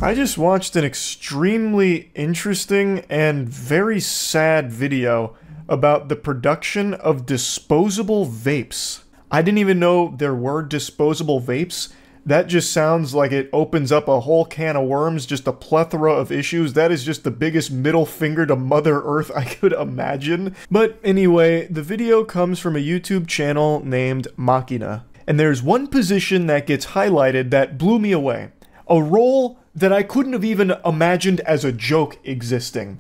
I just watched an extremely interesting and very sad video about the production of disposable vapes. I didn't even know there were disposable vapes. That just sounds like it opens up a whole can of worms, just a plethora of issues. That is just the biggest middle finger to Mother Earth I could imagine. But anyway, the video comes from a YouTube channel named Machina. And there's one position that gets highlighted that blew me away. A role that I couldn't have even imagined as a joke existing.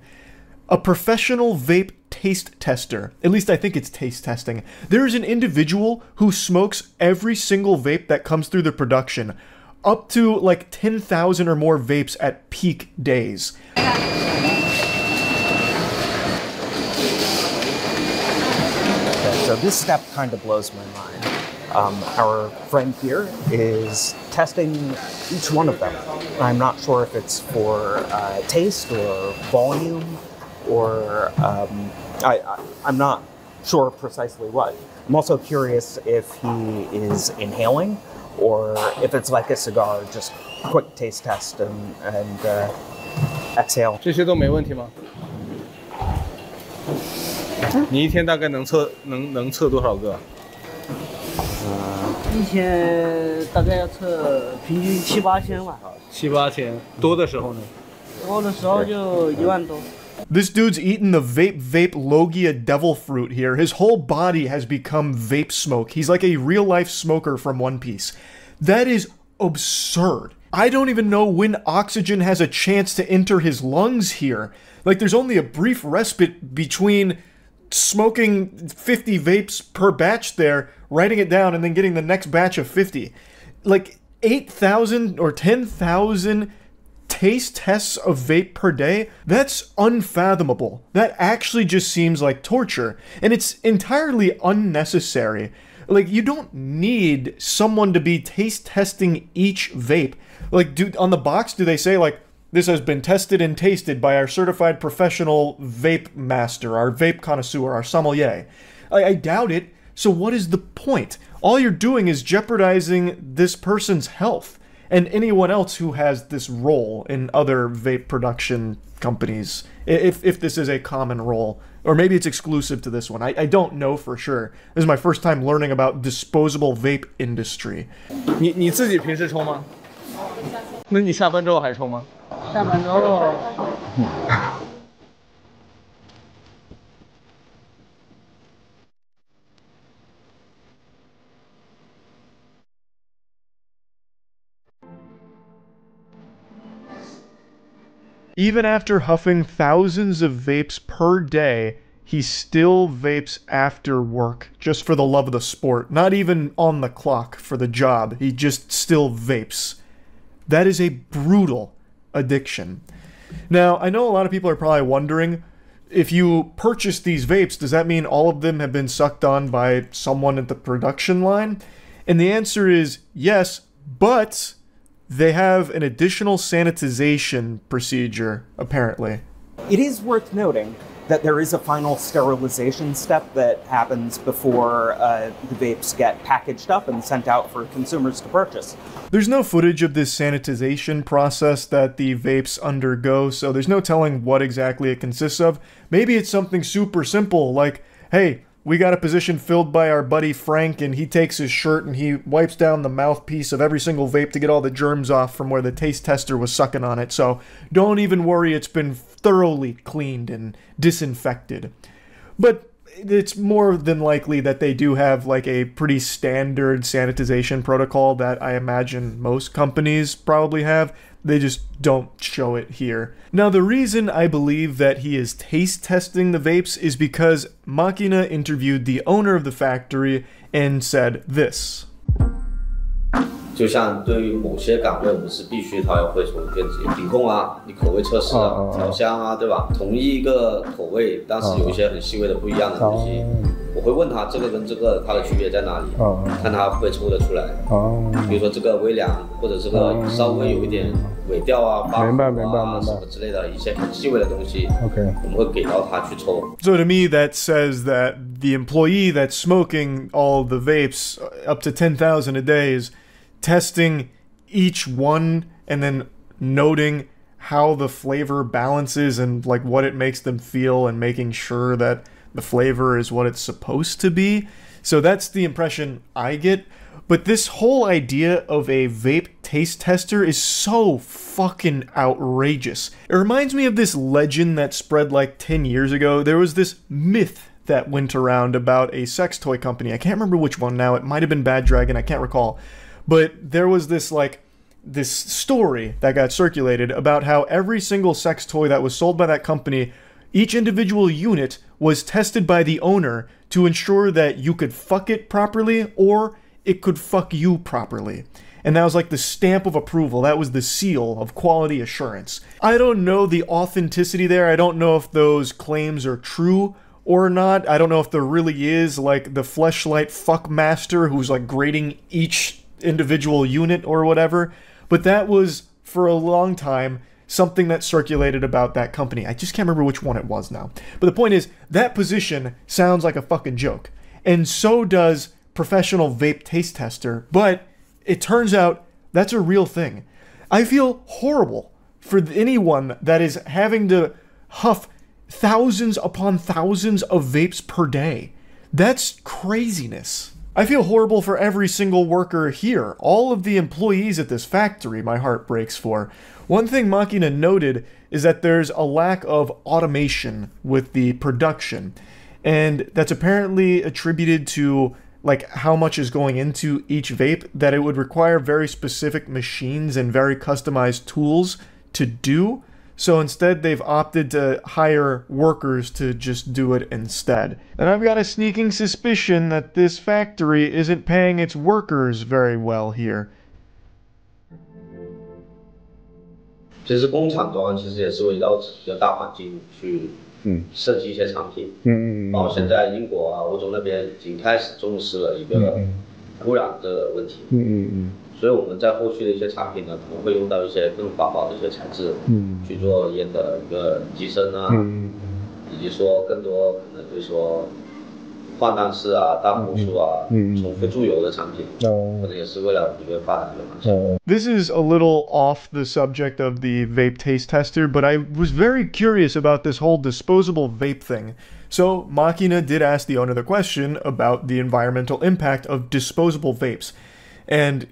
A professional vape taste tester. At least I think it's taste testing. There is an individual who smokes every single vape that comes through the production. Up to like 10,000 or more vapes at peak days. So this step kind of blows my mind. Our friend here is testing each one of them. I'm not sure if it's for taste or volume or I'm not sure precisely what. I'm also curious if he is inhaling or if it's like a cigar, just quick taste test and exhale. 这些都没问题吗？你一天大概能测多少个？一天大概要测平均7、8千吧。7、8千，多的时候呢？多的时候就1万多。 This dude's eating the vape Logia devil fruit here. His whole body has become vape smoke. He's like a real-life smoker from One Piece. That is absurd. I don't even know when oxygen has a chance to enter his lungs here. Like, there's only a brief respite between smoking 50 vapes per batch there, writing it down, and then getting the next batch of 50. Like, 8,000 or 10,000 taste tests of vape per day? That's unfathomable. That actually just seems like torture. And it's entirely unnecessary. Like, you don't need someone to be taste testing each vape. Like, on the box, do they say, like, this has been tested and tasted by our certified professional vape master, our vape connoisseur, our sommelier? I doubt it. So what is the point? All you're doing is jeopardizing this person's health and anyone else who has this role in other vape production companies, if this is a common role. Or maybe it's exclusive to this one. I don't know for sure. This is my first time learning about disposable vape industry. 你自己平时抽吗？那你下班之后还抽吗？下班之后。Even after huffing thousands of vapes per day, he still vapes after work, just for the love of the sport. Not even on the clock for the job. He just still vapes. That is a brutal addiction. Now, I know a lot of people are probably wondering, if you purchase these vapes, does that mean all of them have been sucked on by someone at the production line? And the answer is yes, but they have an additional sanitization procedure, apparently. It is worth noting that there is a final sterilization step that happens before the vapes get packaged up and sent out for consumers to purchase. There's no footage of this sanitization process that the vapes undergo, so there's no telling what exactly it consists of. Maybe it's something super simple, like, hey, we got a position filled by our buddy Frank, and he takes his shirt and he wipes down the mouthpiece of every single vape to get all the germs off from where the taste tester was sucking on it. So don't even worry, it's been thoroughly cleaned and disinfected. But it's more than likely that they do have like a pretty standard sanitization protocol that I imagine most companies probably have. They just don't show it here. Now, the reason I believe that he is taste testing the vapes is because Machina interviewed the owner of the factory and said this. 就像对于某些岗位，我们是必须他要会从电子烟品控啊，你口味测试啊，调香啊，对吧？同一个口味，但是有一些很细微的不一样的东西，我会问他这个跟这个它的区别在哪里，看他会不会抽得出来。比如说这个微凉，或者这个稍微有一点尾调啊、发糊啊什么之类的一些很细微的东西，我们会给到他去抽。So to me, that says that the employee that's smoking all the vapes, up to 10,000 a day, is testing each one and then noting how the flavor balances and like what it makes them feel and making sure that the flavor is what it's supposed to be. So that's the impression I get. But this whole idea of a vape taste tester is so fucking outrageous. It reminds me of this legend that spread like 10 years ago. There was this myth that went around about a sex toy company. I can't remember which one now. It might have been Bad Dragon. I can't recall. But there was this story that got circulated about how every single sex toy that was sold by that company, each individual unit was tested by the owner to ensure that you could fuck it properly or it could fuck you properly. And that was like the stamp of approval. That was the seal of quality assurance. I don't know the authenticity there. I don't know if those claims are true or not. I don't know if there really is like the Fleshlight fuck master who's like grading each individual unit or whatever. But that was, for a long time, something that circulated about that company. I just can't remember which one it was now. But the point is, that position sounds like a fucking joke. And so does professional vape taste tester, but it turns out that's a real thing. I feel horrible for anyone that is having to huff thousands upon thousands of vapes per day. That's craziness. I feel horrible for every single worker here. All of the employees at this factory, my heart breaks for. One thing Machina noted is that there's a lack of automation with the production. And that's apparently attributed to like how much is going into each vape, that it would require very specific machines and very customized tools to do. So instead they've opted to hire workers to just do it instead. And I've got a sneaking suspicion that this factory isn't paying its workers very well here. 其实工厂端其实也是围绕比较大环境去设计一些产品，包括现在英国啊、欧洲那边已经开始重视了一个污染的问题，所以我们在后续的一些产品呢，可能会用到一些更环保的一些材质，去做烟的一个提升啊，以及说更多可能就是说换弹式啊、大弧数啊、重复注油的产品，可能也是为了一个发展的方向。This is a little off the subject of the vape taste tester, but I was very curious about this whole disposable vape thing. So Machina did ask the owner the question about the environmental impact of disposable vapes. And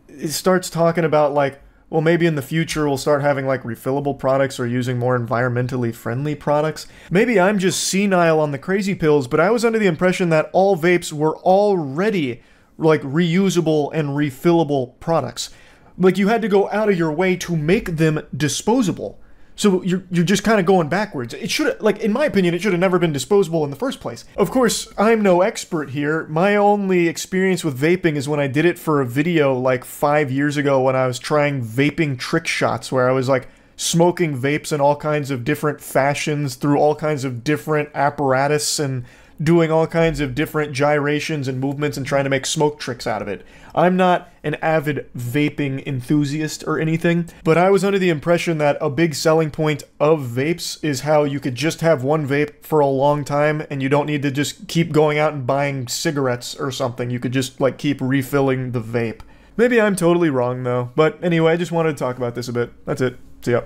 it starts talking about like, well, maybe in the future we'll start having like refillable products or using more environmentally friendly products. Maybe I'm just senile on the crazy pills, but I was under the impression that all vapes were already like reusable and refillable products. Like you had to go out of your way to make them disposable. So you're just kind of going backwards. It should, like, in my opinion, it should have never been disposable in the first place. Of course, I'm no expert here. My only experience with vaping is when I did it for a video like 5 years ago when I was trying vaping trick shots, where I was like smoking vapes in all kinds of different fashions through all kinds of different apparatus and doing all kinds of different gyrations and movements and trying to make smoke tricks out of it. I'm not an avid vaping enthusiast or anything, but I was under the impression that a big selling point of vapes is how you could just have one vape for a long time and you don't need to just keep going out and buying cigarettes or something. You could just like keep refilling the vape. Maybe I'm totally wrong though, but anyway, I just wanted to talk about this a bit. That's it. See ya.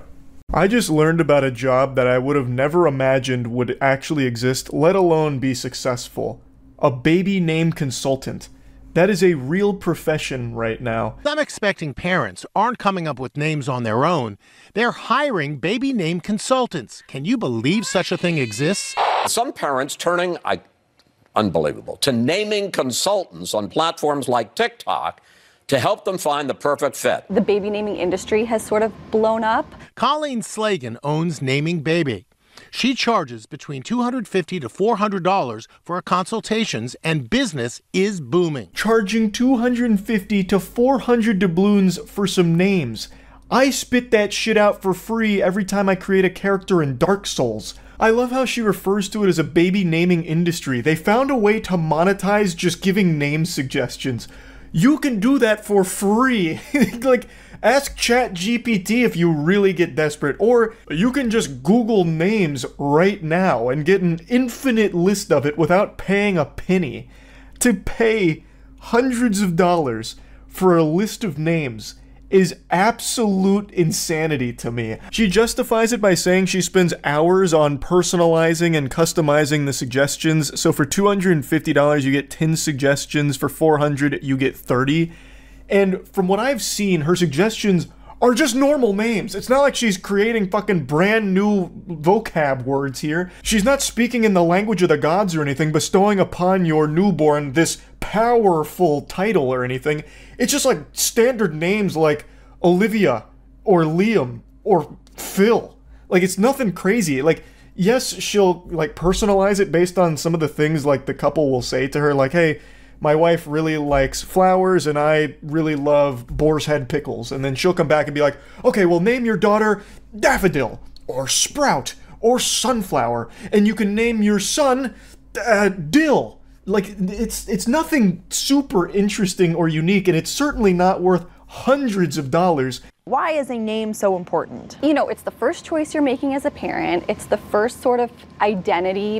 I just learned about a job that I would have never imagined would actually exist, let alone be successful. A baby name consultant. That is a real profession right now. Some expecting parents aren't coming up with names on their own. They're hiring baby name consultants. Can you believe such a thing exists? Some parents turning, unbelievable, to naming consultants on platforms like TikTok to help them find the perfect fit. The baby naming industry has sort of blown up. Colleen Slagan owns Naming Baby. She charges between $250 to $400 for her consultations, and business is booming. Charging $250 to $400 doubloons for some names. I spit that shit out for free every time I create a character in Dark Souls. I love how she refers to it as a baby naming industry. They found a way to monetize just giving name suggestions. You can do that for free. Like, ask ChatGPT if you really get desperate, or you can just Google names right now and get an infinite list of it without paying a penny. To pay hundreds of dollars for a list of names is absolute insanity to me. She justifies it by saying she spends hours on personalizing and customizing the suggestions. So for $250, you get 10 suggestions. For $400, you get 30. And from what I've seen, her suggestions are just normal names. It's not like she's creating fucking brand new vocab words here. She's not speaking in the language of the gods or anything, bestowing upon your newborn this powerful title or anything. It's just like standard names like Olivia or Liam or Phil. Like, it's nothing crazy. Like, yes, she'll like personalize it based on some of the things like the couple will say to her, like, hey, my wife really likes flowers and I really love boar's head pickles. And then she'll come back and be like, okay, well, name your daughter Daffodil or Sprout or Sunflower. And you can name your son Dill. Like, it's nothing super interesting or unique, and it's certainly not worth hundreds of dollars. Why is a name so important? You know, it's the first choice you're making as a parent. It's the first sort of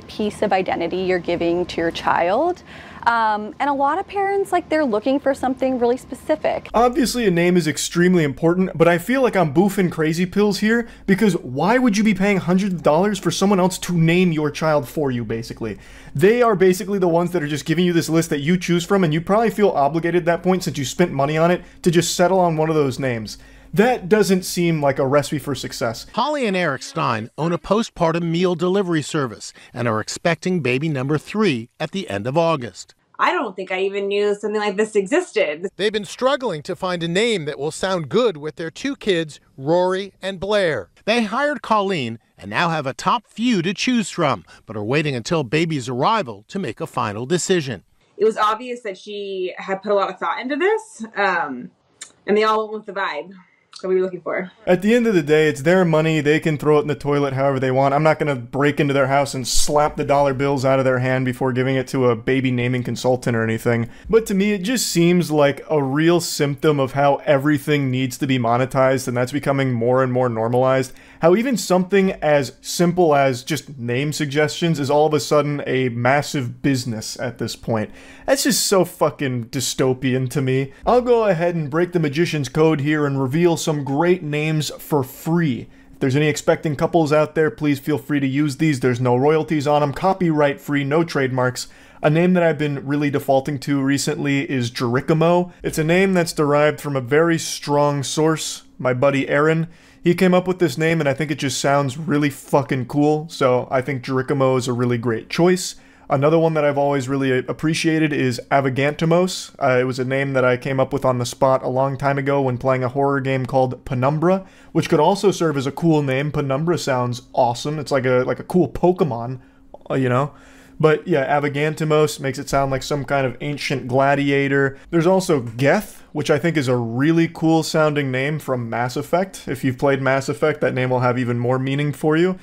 piece of identity you're giving to your child. And a lot of parents, like, they're looking for something really specific. Obviously, a name is extremely important, but I feel like I'm boofing crazy pills here, because why would you be paying hundreds of dollars for someone else to name your child for you, basically? They are basically the ones that are just giving you this list that you choose from, and you probably feel obligated at that point, since you spent money on it, to just settle on one of those names. That doesn't seem like a recipe for success. Holly and Eric Stein own a postpartum meal delivery service and are expecting baby number 3 at the end of August. I don't think I even knew something like this existed. They've been struggling to find a name that will sound good with their 2 kids, Rory and Blair. They hired Colleen and now have a top few to choose from, but are waiting until baby's arrival to make a final decision. It was obvious that she had put a lot of thought into this, and they all went with the vibe that we were looking for. At the end of the day, it's their money. They can throw it in the toilet however they want. I'm not going to break into their house and slap the dollar bills out of their hand before giving it to a baby naming consultant or anything. But to me, it just seems like a real symptom of how everything needs to be monetized, and that's becoming more and more normalized. How even something as simple as just name suggestions is all of a sudden a massive business at this point. That's just so fucking dystopian to me. I'll go ahead and break the magician's code here and reveal some great names for free. If there's any expecting couples out there, please feel free to use these. There's no royalties on them, copyright free, no trademarks. A name that I've been really defaulting to recently is Jerichomo. It's a name that's derived from a very strong source, my buddy Aaron. He came up with this name and I think it just sounds really fucking cool, so I think Jerichomo is a really great choice. Another one that I've always really appreciated is Avagantimos. It was a name that I came up with on the spot a long time ago when playing a horror game called Penumbra, which could also serve as a cool name. Penumbra sounds awesome. It's like a cool Pokemon, you know? But yeah, Avagantimos makes it sound like some kind of ancient gladiator. There's also Geth, which I think is a really cool sounding name from Mass Effect. If you've played Mass Effect, that name will have even more meaning for you.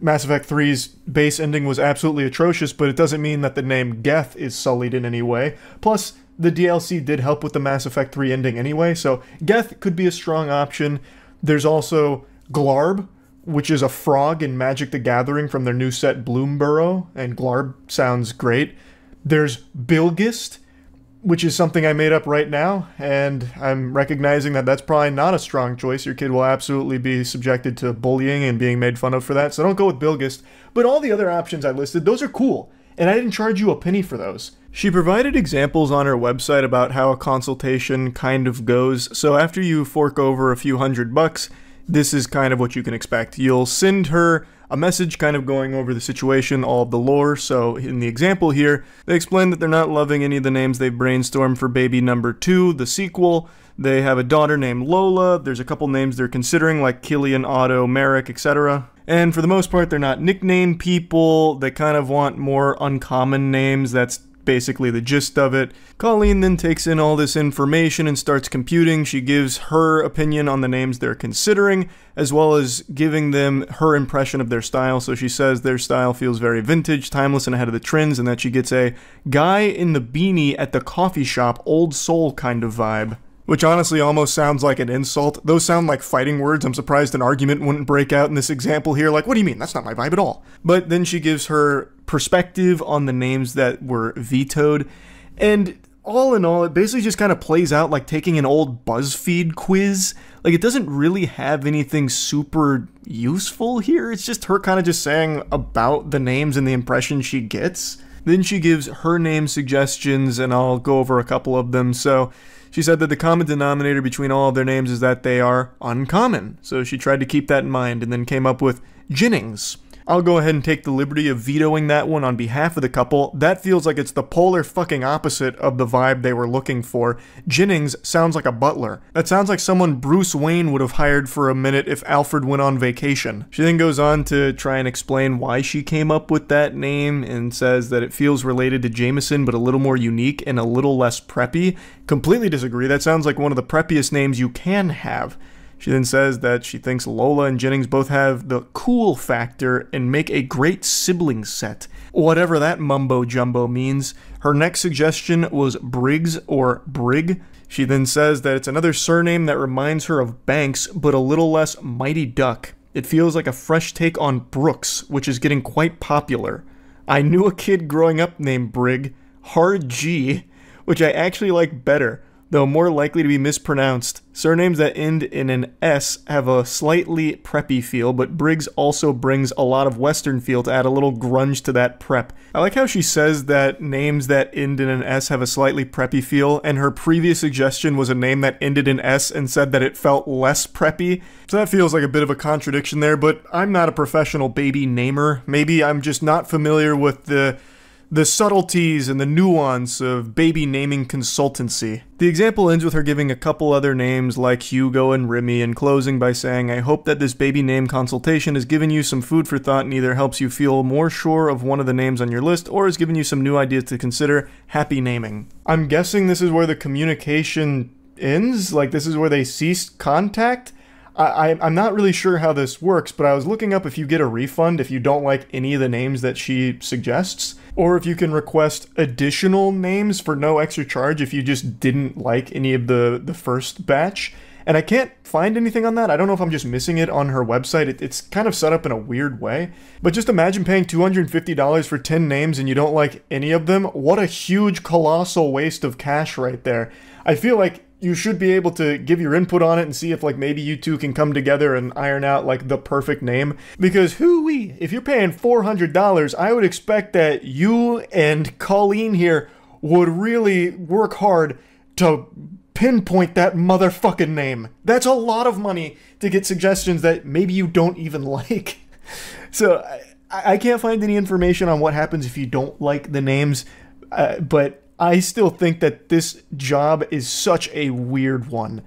Mass Effect 3's base ending was absolutely atrocious, but it doesn't mean that the name Geth is sullied in any way. Plus, the DLC did help with the Mass Effect 3 ending anyway, so Geth could be a strong option. There's also Glarb, which is a frog in Magic the Gathering from their new set Bloomburrow, and Glarb sounds great. There's Bilgist, which is something I made up right now, and I'm recognizing that that's probably not a strong choice. Your kid will absolutely be subjected to bullying and being made fun of for that, so don't go with Bilgist. But all the other options I listed, those are cool, and I didn't charge you a penny for those. She provided examples on her website about how a consultation kind of goes, so after you fork over a few $100, this is kind of what you can expect. You'll send her a message kind of going over the situation, all of the lore. So in the example here, they explain that they're not loving any of the names they've brainstormed for baby number 2, the sequel. They have a daughter named Lola. There's a couple names they're considering, like Killian, Otto, Merrick, etc. And for the most part, they're not nickname people. They kind of want more uncommon names. That's basically the gist of it. Colleen then takes in all this information and starts computing. She gives her opinion on the names they're considering, as well as giving them her impression of their style. So she says their style feels very vintage, timeless, and ahead of the trends, and that she gets a guy in the beanie at the coffee shop, old soul kind of vibe. Which honestly almost sounds like an insult. Those sound like fighting words. I'm surprised an argument wouldn't break out in this example here. Like, what do you mean? That's not my vibe at all. But then she gives her perspective on the names that were vetoed. And all in all, it basically just kind of plays out like taking an old BuzzFeed quiz. Like, it doesn't really have anything super useful here. It's just her kind of just saying about the names and the impression she gets. Then she gives her name suggestions, and I'll go over a couple of them. So she said that the common denominator between all of their names is that they are uncommon. So she tried to keep that in mind and then came up with Jennings. I'll go ahead and take the liberty of vetoing that one on behalf of the couple. That feels like it's the polar fucking opposite of the vibe they were looking for. Jennings sounds like a butler. That sounds like someone Bruce Wayne would have hired for a minute if Alfred went on vacation. She then goes on to try and explain why she came up with that name and says that it feels related to Jameson but a little more unique and a little less preppy. Completely disagree. That sounds like one of the preppiest names you can have. She then says that she thinks Lola and Jennings both have the cool factor and make a great sibling set. Whatever that mumbo-jumbo means. Her next suggestion was Briggs or Brig. She then says that it's another surname that reminds her of Banks, but a little less Mighty Duck. It feels like a fresh take on Brooks, which is getting quite popular. I knew a kid growing up named Brig, Hard G, which I actually like better, though more likely to be mispronounced. Surnames that end in an S have a slightly preppy feel, but Briggs also brings a lot of Western feel to add a little grunge to that prep. I like how she says that names that end in an S have a slightly preppy feel, and her previous suggestion was a name that ended in S and said that it felt less preppy. So that feels like a bit of a contradiction there, but I'm not a professional baby namer. Maybe I'm just not familiar with the subtleties and the nuance of baby naming consultancy. The example ends with her giving a couple other names like Hugo and Remy and closing by saying, I hope that this baby name consultation has given you some food for thought and either helps you feel more sure of one of the names on your list or has given you some new ideas to consider. Happy naming. I'm guessing this is where the communication ends? Like, this is where they ceased contact? I'm not really sure how this works, but I was looking up if you get a refund if you don't like any of the names that she suggests, or if you can request additional names for no extra charge if you just didn't like any of the first batch. And I can't find anything on that. I don't know if I'm just missing it on her website. It's kind of set up in a weird way. But just imagine paying $250 for 10 names and you don't like any of them. What a huge, colossal waste of cash right there. I feel like you should be able to give your input on it and see if like maybe you two can come together and iron out like the perfect name. Because hoo-wee, if you're paying $400, I would expect that you and Colleen here would really work hard to pinpoint that motherfucking name. That's a lot of money to get suggestions that maybe you don't even like. So I can't find any information on what happens if you don't like the names, but I still think that this job is such a weird one.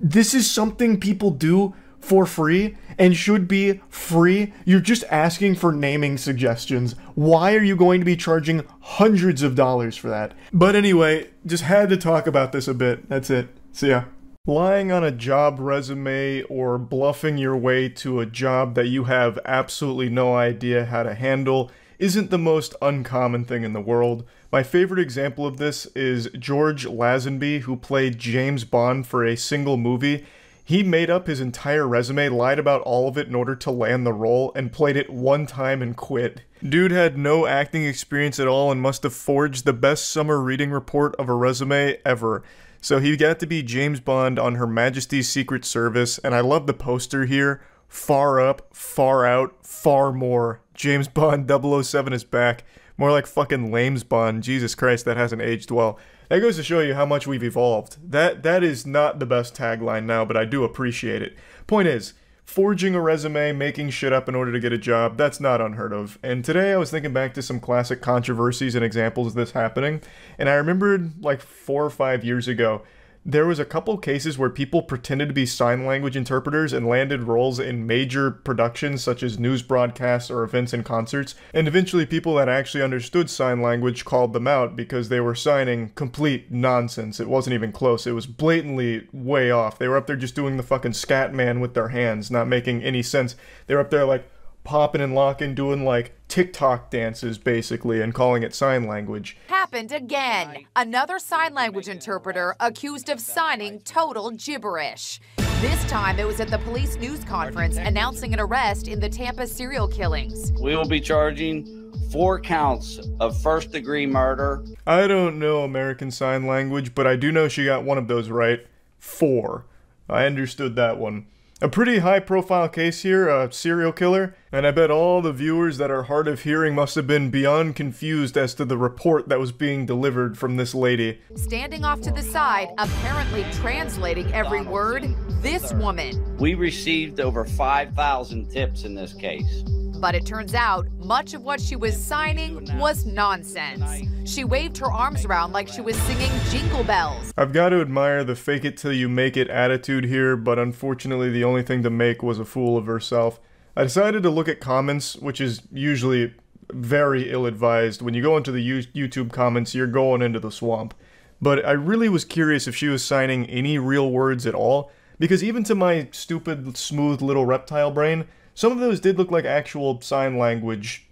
This is something people do for free and should be free. You're just asking for naming suggestions. Why are you going to be charging hundreds of dollars for that? But anyway, just had to talk about this a bit. That's it. See ya. Lying on a job resume or bluffing your way to a job that you have absolutely no idea how to handle isn't the most uncommon thing in the world. My favorite example of this is George Lazenby, who played James Bond for a single movie. He made up his entire resume, lied about all of it in order to land the role, and played it one time and quit. Dude had no acting experience at all and must have forged the best summer reading report of a resume ever. So he got to be James Bond on Her Majesty's Secret Service, and I love the poster here. Far up, far out, far more. James Bond 007 is back. More like fucking Lames Bond. Jesus Christ, that hasn't aged well. That goes to show you how much we've evolved. That is not the best tagline now, but I do appreciate it. Point is, forging a resume, making shit up in order to get a job, that's not unheard of. And today I was thinking back to some classic controversies and examples of this happening, and I remembered like 4 or 5 years ago, there was a couple cases where people pretended to be sign language interpreters and landed roles in major productions such as news broadcasts or events and concerts, and eventually people that actually understood sign language called them out because they were signing complete nonsense. It wasn't even close. It was blatantly way off. They were up there just doing the fucking scat man with their hands, not making any sense. They were up there like popping and locking, doing like TikTok dances basically, and calling it sign language. Happened again. Another sign language interpreter accused of signing total gibberish. This time it was at the police news conference announcing an arrest in the Tampa serial killings. We will be charging 4 counts of first-degree murder. I don't know American Sign Language, but I do know she got one of those right. 4. I understood that one. A pretty high-profile case here, a serial killer, and I bet all the viewers that are hard of hearing must have been beyond confused as to the report that was being delivered from this lady. Standing off to the side, apparently translating every word, this woman. We received over 5,000 tips in this case. But it turns out, much of what she was signing was nonsense. She waved her arms around like she was singing Jingle Bells. I've got to admire the fake it till you make it attitude here, but unfortunately the only thing to make was a fool of herself. I decided to look at comments, which is usually very ill-advised. When you go into the YouTube comments, you're going into the swamp. But I really was curious if she was signing any real words at all, because even to my stupid, smooth little reptile brain, some of those did look like actual sign language,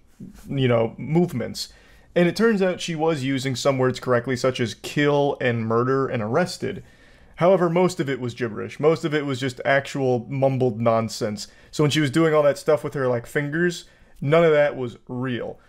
movements. And it turns out she was using some words correctly, such as kill and murder and arrested. However, most of it was gibberish. Most of it was just actual mumbled nonsense. So when she was doing all that stuff with her, fingers, none of that was real.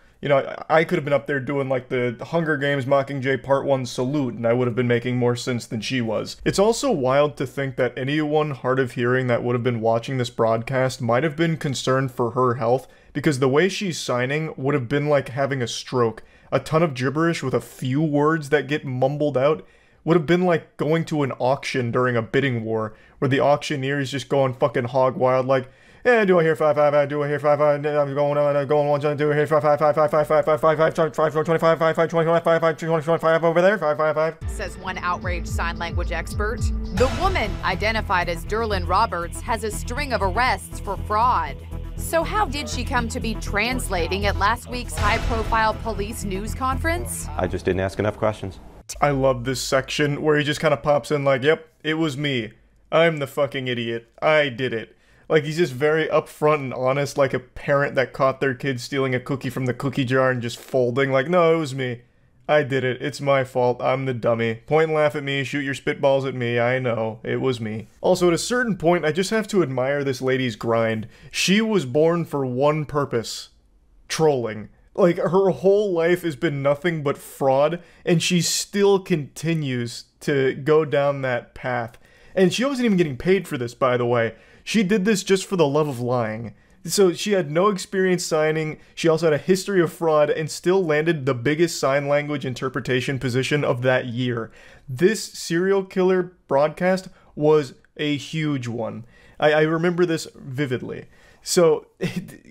I could have been up there doing, the Hunger Games Mockingjay Part 1 salute, and I would have been making more sense than she was. It's also wild to think that anyone hard of hearing that would have been watching this broadcast might have been concerned for her health, because the way she's signing would have been like having a stroke. A ton of gibberish with a few words that get mumbled out would have been like going to an auction during a bidding war, where the auctioneer is just going fucking hog wild, like, yeah, do I hear 5-5? Do I hear 5-5? I'm going 1, 2, here 5-5, 5-5, 5-5, 5-5, 5-5, 25, 5-5, 25, 5-5, 25 over there, 5-5. Says one outraged sign language expert. The woman, identified as Derlin Roberts, has a string of arrests for fraud. So how did she come to be translating at last week's high-profile police news conference? I just didn't ask enough questions. I love this section where he just kind of pops in like, yep, it was me. I'm the fucking idiot. I did it. Like, he's just very upfront and honest, like a parent that caught their kid stealing a cookie from the cookie jar and just folding, like, no, it was me. I did it. It's my fault. I'm the dummy. Point and laugh at me, shoot your spitballs at me. I know. It was me. Also, at a certain point, I just have to admire this lady's grind. She was born for one purpose. Trolling. Like, her whole life has been nothing but fraud, and she still continues to go down that path. And she wasn't even getting paid for this, by the way. She did this just for the love of lying. So she had no experience signing, she also had a history of fraud, and still landed the biggest sign language interpretation position of that year. This serial killer broadcast was a huge one. I remember this vividly. So,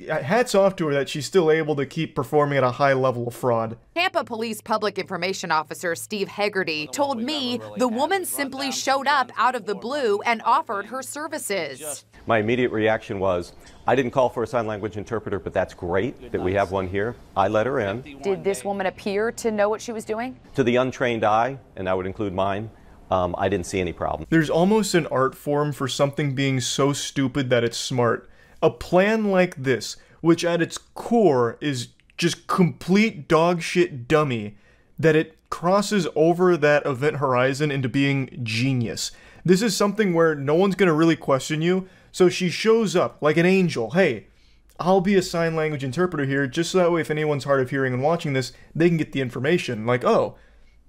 hats off to her that she's still able to keep performing at a high level of fraud. Tampa Police Public Information Officer Steve Hegarty told me the woman simply showed up out of the blue and offered her services. My immediate reaction was, I didn't call for a sign language interpreter, but that's great that we have one here. I let her in. Did this woman appear to know what she was doing? To the untrained eye, and that would include mine, I didn't see any problem. There's almost an art form for something being so stupid that it's smart. A plan like this, which at its core is just complete dogshit dummy, that it crosses over that event horizon into being genius. This is something where no one's gonna really question you, so she shows up like an angel. Hey, I'll be a sign language interpreter here, just so that way if anyone's hard of hearing and watching this, they can get the information. Like, oh,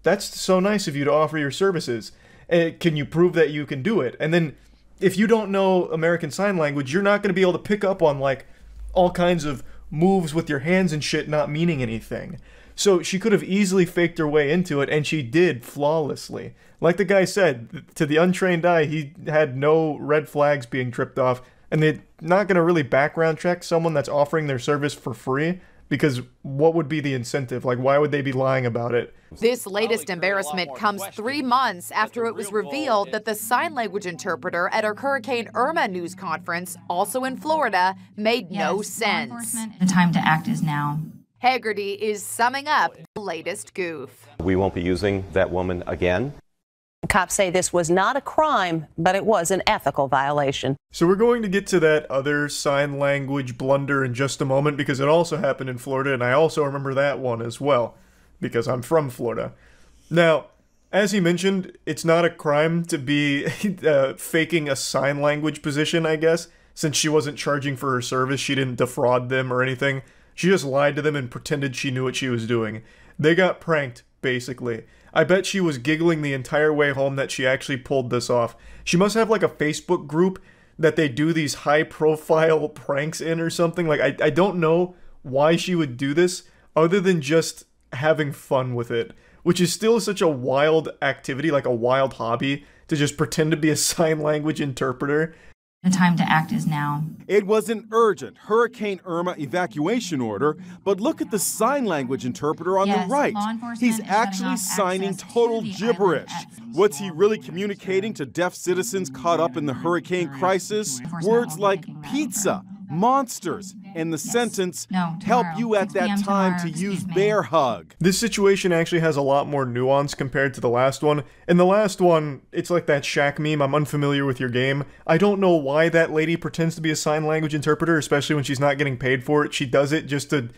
that's so nice of you to offer your services. Can you prove that you can do it? And then, if you don't know American Sign Language, you're not going to be able to pick up on, like, all kinds of moves with your hands and shit not meaning anything. So she could have easily faked her way into it, and she did flawlessly. Like the guy said, to the untrained eye, he had no red flags being tripped off, and they're not going to really background check someone that's offering their service for free, because what would be the incentive? Like, why would they be lying about it? This latest embarrassment comes 3 months after it was revealed that the sign language interpreter at a Hurricane Irma news conference, also in Florida, made no sense. The time to act is now. Hegarty is summing up the latest goof. We won't be using that woman again. Cops say this was not a crime, but it was an ethical violation. So we're going to get to that other sign language blunder in just a moment, because it also happened in Florida, and I also remember that one as well, because I'm from Florida. Now, as he mentioned, it's not a crime to be faking a sign language position, I guess, since she wasn't charging for her service, she didn't defraud them or anything. She just lied to them and pretended she knew what she was doing. They got pranked, basically. I bet she was giggling the entire way home that she actually pulled this off. She must have like a Facebook group that they do these high-profile pranks in or something. Like, I don't know why she would do this other than just having fun with it, which is still such a wild activity, like a wild hobby, to just pretend to be a sign language interpreter. The time to act is now. It was an urgent Hurricane Irma evacuation order, but look at the sign language interpreter on the right. He's actually signing total gibberish. What's he really communicating to deaf citizens caught up in the hurricane crisis? Words like pizza, monsters, and the sentence, help you at that time to use bear hug. This situation actually has a lot more nuance compared to the last one. In the last one, it's like that Shaq meme, I'm unfamiliar with your game. I don't know why that lady pretends to be a sign language interpreter, especially when she's not getting paid for it. She does it just to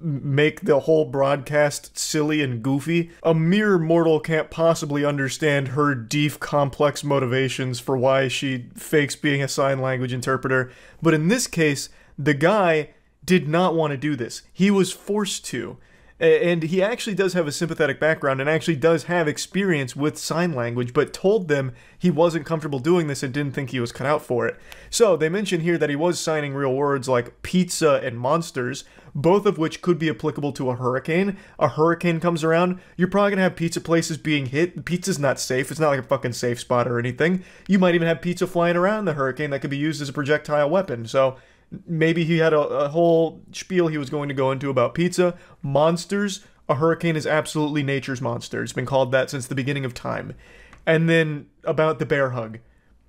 make the whole broadcast silly and goofy. A mere mortal can't possibly understand her deep, complex motivations for why she fakes being a sign language interpreter. But in this case, the guy did not want to do this. He was forced to. And he actually does have a sympathetic background and actually does have experience with sign language, but told them he wasn't comfortable doing this and didn't think he was cut out for it. So they mention here that he was signing real words like pizza and monsters, both of which could be applicable to a hurricane. A hurricane comes around, you're probably going to have pizza places being hit. Pizza's not safe. It's not like a fucking safe spot or anything. You might even have pizza flying around the hurricane that could be used as a projectile weapon. So maybe he had a whole spiel he was going to go into about pizza. Monsters. A hurricane is absolutely nature's monster. It's been called that since the beginning of time. And then about the bear hug.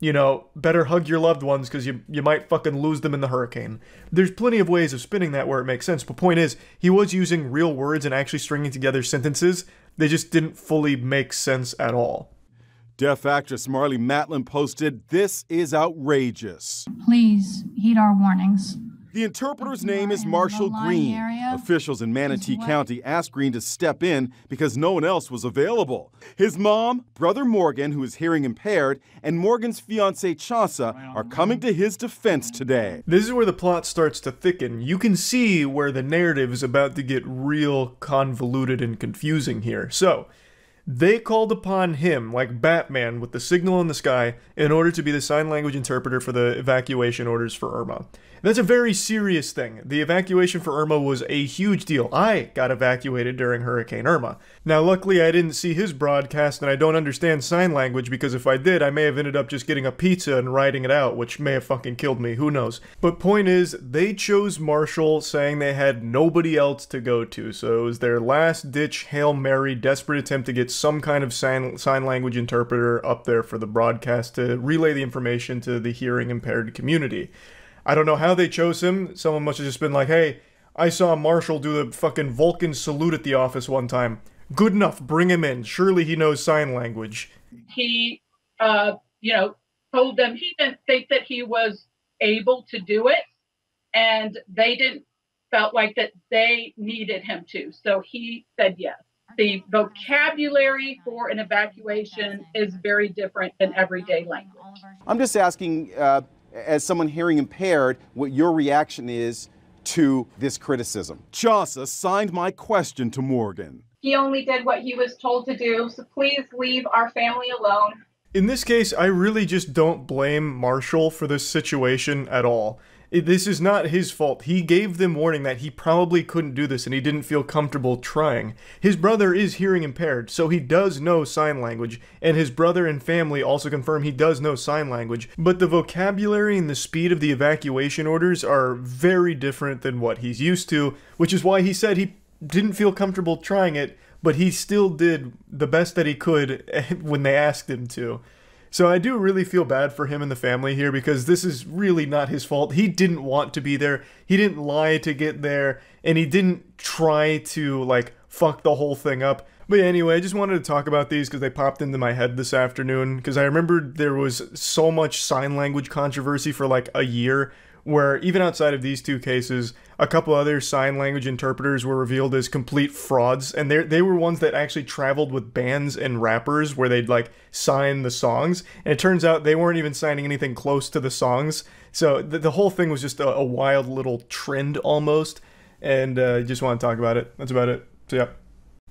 You know, better hug your loved ones because you might fucking lose them in the hurricane. There's plenty of ways of spinning that where it makes sense. But point is, he was using real words and actually stringing together sentences. They just didn't fully make sense at all. Deaf actress Marlee Matlin posted, "This is outrageous. Please heed our warnings." The interpreter's name is Marshall Green. Officials in Manatee County asked Green to step in because no one else was available. His mom, brother Morgan, who is hearing impaired, and Morgan's fiancée Chausa are coming to his defense today. This is where the plot starts to thicken. You can see where the narrative is about to get real convoluted and confusing here. So, they called upon him, like Batman with the signal in the sky, in order to be the sign language interpreter for the evacuation orders for Irma. That's a very serious thing. The evacuation for Irma was a huge deal. I got evacuated during Hurricane Irma. Now, luckily, I didn't see his broadcast, and I don't understand sign language, because if I did, I may have ended up just getting a pizza and writing it out, which may have fucking killed me. Who knows? But point is, they chose Marshall, saying they had nobody else to go to, so it was their last-ditch Hail Mary, desperate attempt to get some kind of sign language interpreter up there for the broadcast to relay the information to the hearing-impaired community. I don't know how they chose him. Someone must have just been like, hey, I saw Marshall do the fucking Vulcan salute at the office one time. Good enough, bring him in. Surely he knows sign language. He, told them he didn't think that he was able to do it, and they felt like that they needed him to. So he said yes. The vocabulary for an evacuation is very different than everyday language. I'm just asking, as someone hearing impaired, what your reaction is to this criticism. Chausa signed my question to Morgan. He only did what he was told to do, so please leave our family alone. In this case, I really just don't blame Marshall for this situation at all. This is not his fault. He gave them warning that he probably couldn't do this and he didn't feel comfortable trying. His brother is hearing impaired, so he does know sign language, and his brother and family also confirm he does know sign language, but the vocabulary and the speed of the evacuation orders are very different than what he's used to, which is why he said he didn't feel comfortable trying it, but he still did the best that he could when they asked him to. So I do really feel bad for him and the family here, because this is really not his fault. He didn't want to be there. He didn't lie to get there, and he didn't try to, like, fuck the whole thing up. But anyway, I just wanted to talk about these because they popped into my head this afternoon, because I remembered there was so much sign language controversy for like a year, where even outside of these two cases, a couple other sign language interpreters were revealed as complete frauds, and they were ones that actually traveled with bands and rappers where they'd like sign the songs, and it turns out they weren't even signing anything close to the songs, so the whole thing was just a wild little trend almost. and just want to talk about it. That's about it. So yeah.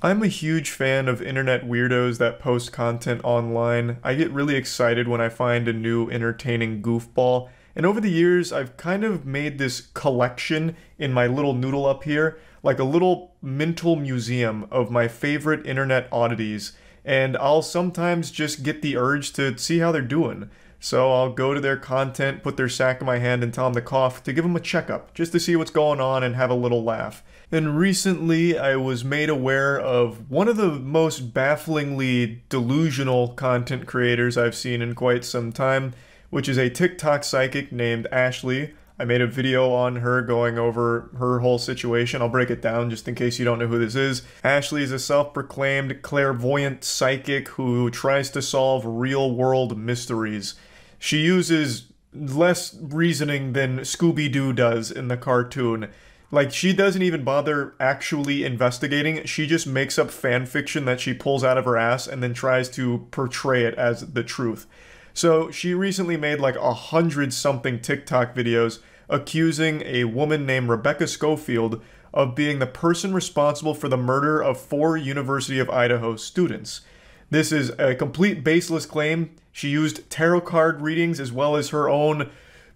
I'm a huge fan of internet weirdos that post content online. I get really excited when I find a new entertaining goofball. And over the years, I've kind of made this collection in my little noodle up here, like a little mental museum of my favorite internet oddities. And I'll sometimes just get the urge to see how they're doing. So I'll go to their content, put their sack in my hand, and tell them to cough to give them a checkup, just to see what's going on and have a little laugh. And recently, I was made aware of one of the most bafflingly delusional content creators I've seen in quite some time, which is a TikTok psychic named Ashley. I made a video on her going over her whole situation. I'll break it down just in case you don't know who this is. Ashley is a self-proclaimed clairvoyant psychic who tries to solve real-world mysteries. She uses less reasoning than Scooby-Doo does in the cartoon. Like, she doesn't even bother actually investigating. She just makes up fan fiction that she pulls out of her ass and then tries to portray it as the truth. So she recently made like 100-something TikTok videos accusing a woman named Rebecca Schofield of being the person responsible for the murder of 4 University of Idaho students. This is a complete baseless claim. She used tarot card readings as well as her own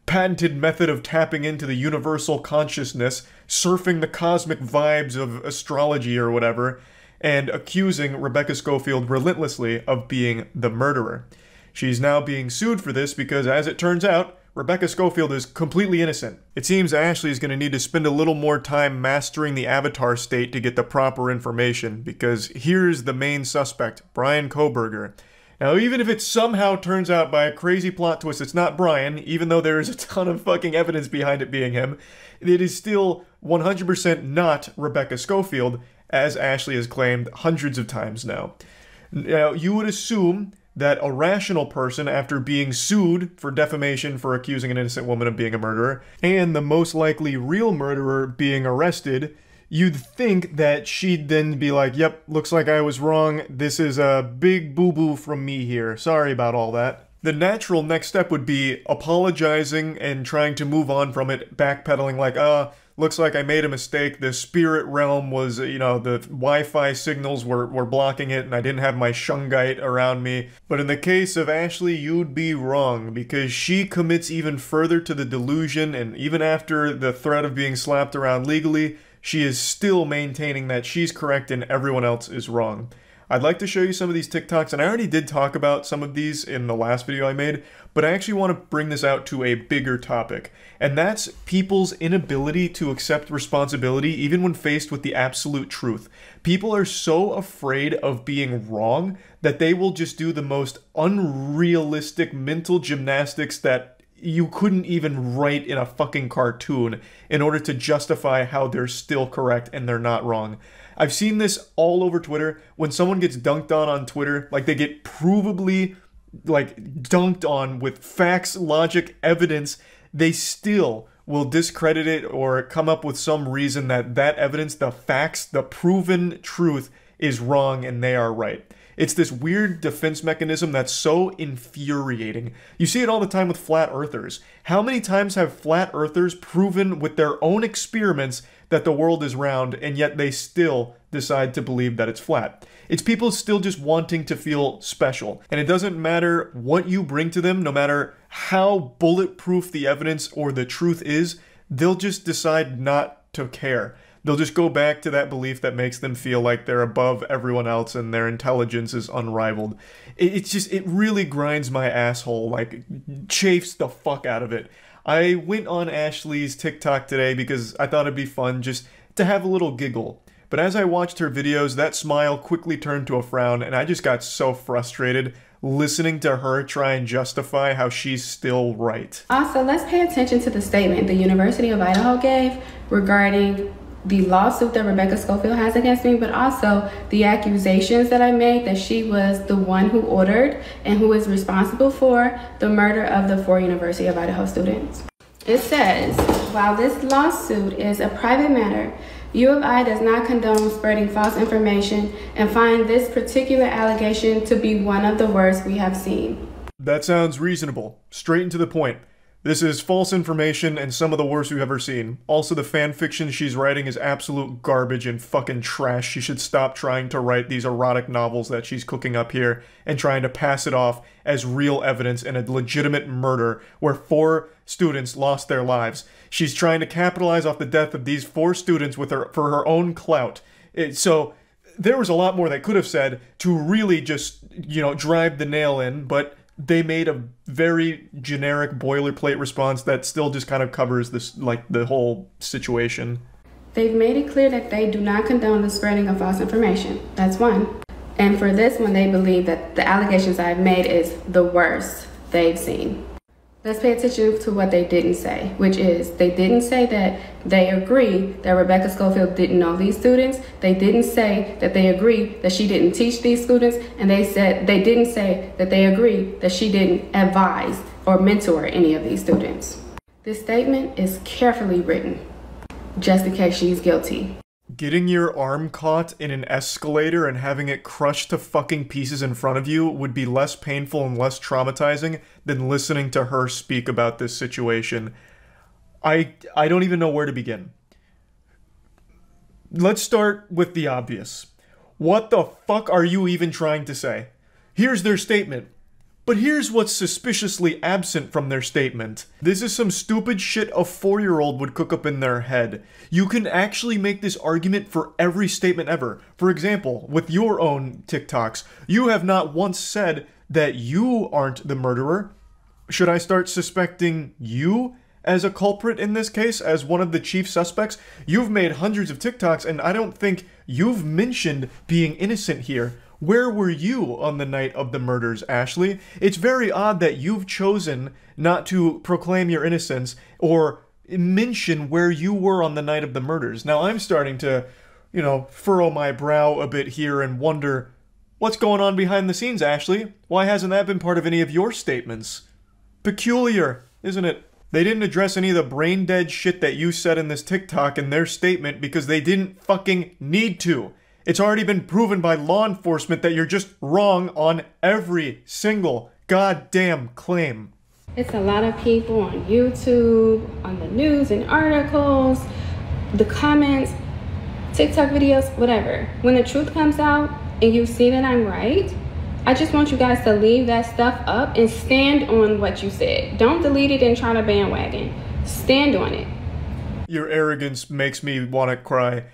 patented method of tapping into the universal consciousness, surfing the cosmic vibes of astrology or whatever, and accusing Rebecca Schofield relentlessly of being the murderer. She's now being sued for this because, as it turns out, Rebecca Schofield is completely innocent. It seems Ashley is going to need to spend a little more time mastering the avatar state to get the proper information, because here's the main suspect, Bryan Kohberger. Now, even if it somehow turns out by a crazy plot twist it's not Bryan, even though there is a ton of fucking evidence behind it being him, it is still 100% not Rebecca Schofield, as Ashley has claimed hundreds of times now. Now, you would assume that a rational person, after being sued for defamation for accusing an innocent woman of being a murderer, and the most likely real murderer being arrested, you'd think that she'd then be like, yep, looks like I was wrong, this is a big boo-boo from me here, sorry about all that. The natural next step would be apologizing and trying to move on from it, backpedaling like, looks like I made a mistake, the spirit realm was, you know, the Wi-Fi signals were blocking it and I didn't have my shungite around me. But in the case of Ashley, you'd be wrong, because she commits even further to the delusion, and even after the threat of being slapped around legally, she is still maintaining that she's correct and everyone else is wrong. I'd like to show you some of these TikToks, and I already did talk about some of these in the last video I made, but I actually want to bring this out to a bigger topic, and that's people's inability to accept responsibility even when faced with the absolute truth. People are so afraid of being wrong that they will just do the most unrealistic mental gymnastics that you couldn't even write in a fucking cartoon in order to justify how they're still correct and they're not wrong. I've seen this all over Twitter. When someone gets dunked on Twitter, like they get provably like dunked on with facts, logic, evidence, they still will discredit it or come up with some reason that that evidence, the facts, the proven truth is wrong and they are right. It's this weird defense mechanism that's so infuriating. You see it all the time with flat earthers. How many times have flat earthers proven with their own experiments that the world is round, and yet they still decide to believe that it's flat? It's people still just wanting to feel special. And it doesn't matter what you bring to them, no matter how bulletproof the evidence or the truth is, they'll just decide not to care. They'll just go back to that belief that makes them feel like they're above everyone else and their intelligence is unrivaled. It really grinds my asshole, like chafes the fuck out of it. I went on Ashley's TikTok today because I thought it'd be fun just to have a little giggle. But as I watched her videos, that smile quickly turned to a frown, and I just got so frustrated listening to her try and justify how she's still right. Also, let's pay attention to the statement the University of Idaho gave regarding the lawsuit that Rebecca Schofield has against me, but also the accusations that I made that she was the one who ordered and who is responsible for the murder of the 4 University of Idaho students. It says, while this lawsuit is a private matter, U of I does not condone spreading false information and find this particular allegation to be one of the worst we have seen. That sounds reasonable. Straight and to the point. This is false information and some of the worst we've ever seen. Also, the fan fiction she's writing is absolute garbage and fucking trash. She should stop trying to write these erotic novels that she's cooking up here and trying to pass it off as real evidence in a legitimate murder where 4 students lost their lives. She's trying to capitalize off the death of these 4 students for her own clout. So there was a lot more they could have said to really just, drive the nail in, but they made a very generic boilerplate response that still just kind of covers this, like, the whole situation. They've made it clear that they do not condone the spreading of false information. That's one. And for this one, they believe that the allegations I've made is the worst they've seen. Let's pay attention to what they didn't say, which is they didn't say that they agree that Rebecca Schofield didn't know these students. They didn't say that they agree that she didn't teach these students. And they didn't say that they agree that she didn't advise or mentor any of these students. This statement is carefully written, just in case she's guilty. Getting your arm caught in an escalator and having it crushed to fucking pieces in front of you would be less painful and less traumatizing than listening to her speak about this situation. I don't even know where to begin. Let's start with the obvious. What the fuck are you even trying to say? Here's their statement. But here's what's suspiciously absent from their statement. This is some stupid shit a 4-year-old would cook up in their head. You can actually make this argument for every statement ever. For example, with your own TikToks, you have not once said that you aren't the murderer. Should I start suspecting you as a culprit in this case, as one of the chief suspects? You've made hundreds of TikToks, and I don't think you've mentioned being innocent here. Where were you on the night of the murders, Ashley? It's very odd that you've chosen not to proclaim your innocence or mention where you were on the night of the murders. Now I'm starting to, furrow my brow a bit here and wonder, what's going on behind the scenes, Ashley? Why hasn't that been part of any of your statements? Peculiar, isn't it? They didn't address any of the brain-dead shit that you said in this TikTok in their statement because they didn't fucking need to. It's already been proven by law enforcement that you're just wrong on every single goddamn claim. It's a lot of people on YouTube, on the news and articles, the comments, TikTok videos, whatever. When the truth comes out and you see that I'm right, I just want you guys to leave that stuff up and stand on what you said. Don't delete it and try to bandwagon. Stand on it. Your arrogance makes me want to cry.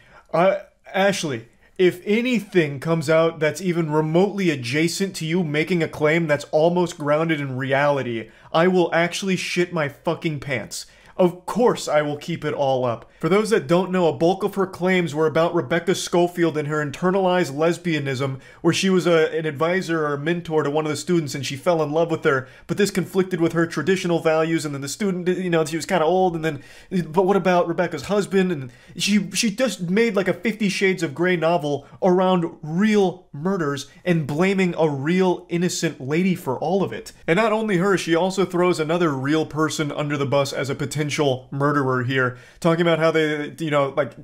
Ashley, if anything comes out that's even remotely adjacent to you making a claim that's almost grounded in reality, I will actually shit my fucking pants. Of course I will keep it all up. For those that don't know, a bulk of her claims were about Rebecca Schofield and her internalized lesbianism, where she was an advisor or a mentor to one of the students and she fell in love with her, but this conflicted with her traditional values, and then the student, she was kind of old, and then, but what about Rebecca's husband? And she just made like a 50 Shades of Grey novel around real murders and blaming a real innocent lady for all of it. And not only her, she also throws another real person under the bus as a potential murderer here, talking about how they,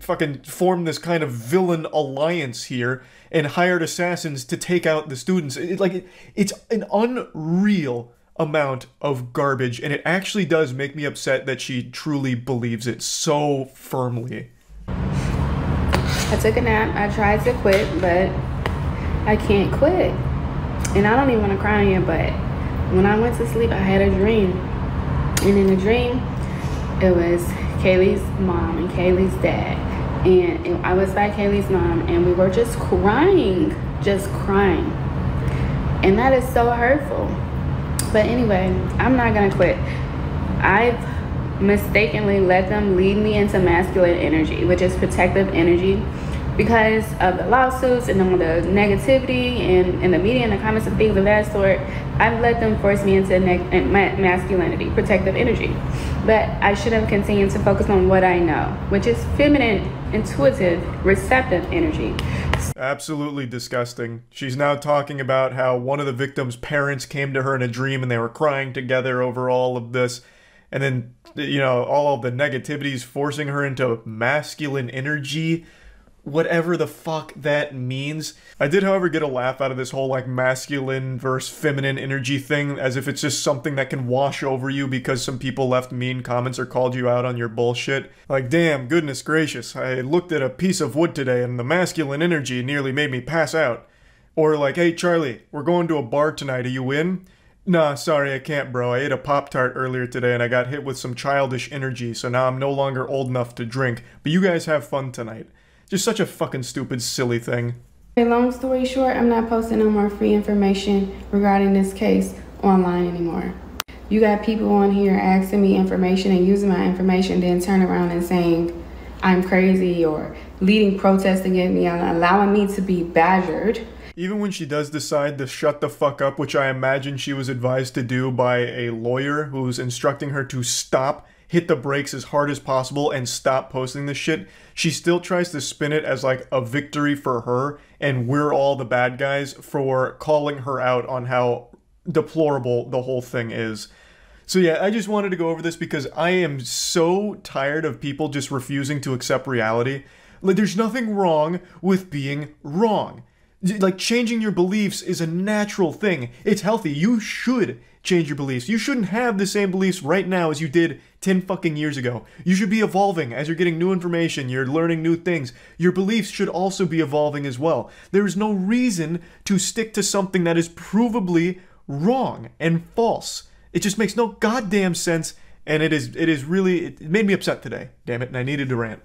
fucking formed this kind of villain alliance here and hired assassins to take out the students. It's an unreal amount of garbage, and it actually does make me upset that she truly believes it so firmly. I took a nap. I tried to quit, but I can't quit. And I don't even want to cry here, but when I went to sleep, I had a dream. And in the dream, it was Kaylee's mom and Kaylee's dad. And I was by Kaylee's mom, and we were just crying. And that is so hurtful. But anyway, I'm not gonna quit. I've mistakenly let them lead me into masculine energy, which is protective energy, because of the lawsuits and all the negativity and the media and the comments and things of that sort. I've let them force me into masculinity, protective energy. But I should have continued to focus on what I know, which is feminine, intuitive, receptive energy. Absolutely disgusting. She's now talking about how one of the victims' parents came to her in a dream and they were crying together over all of this. And then, all of the negativities forcing her into masculine energy. whatever the fuck that means. I did, however, get a laugh out of this whole like masculine versus feminine energy thing, as if it's just something that can wash over you because some people left mean comments or called you out on your bullshit. Like, damn, goodness gracious, I looked at a piece of wood today and the masculine energy nearly made me pass out. Or like, hey Charlie, we're going to a bar tonight, are you in? Nah, sorry, I can't, bro. I ate a Pop-Tart earlier today and I got hit with some childish energy, so now I'm no longer old enough to drink. But you guys have fun tonight. Just such a fucking stupid, silly thing. Long story short, I'm not posting no more free information regarding this case online anymore. You got people on here asking me information and using my information, then turn around and saying I'm crazy or leading protests against me and allowing me to be badgered. Even when she does decide to shut the fuck up, which I imagine she was advised to do by a lawyer who's instructing her to stop, hit the brakes as hard as possible, and stop posting this shit, she still tries to spin it as like a victory for her, and we're all the bad guys for calling her out on how deplorable the whole thing is. So yeah, I just wanted to go over this because I am so tired of people just refusing to accept reality. Like, there's nothing wrong with being wrong. Like, changing your beliefs is a natural thing. It's healthy. You should change your beliefs. You shouldn't have the same beliefs right now as you did 10 fucking years ago. You should be evolving as you're getting new information, you're learning new things. Your beliefs should also be evolving as well. There is no reason to stick to something that is provably wrong and false. It just makes no goddamn sense, and it made me upset today, damn it, and I needed to rant.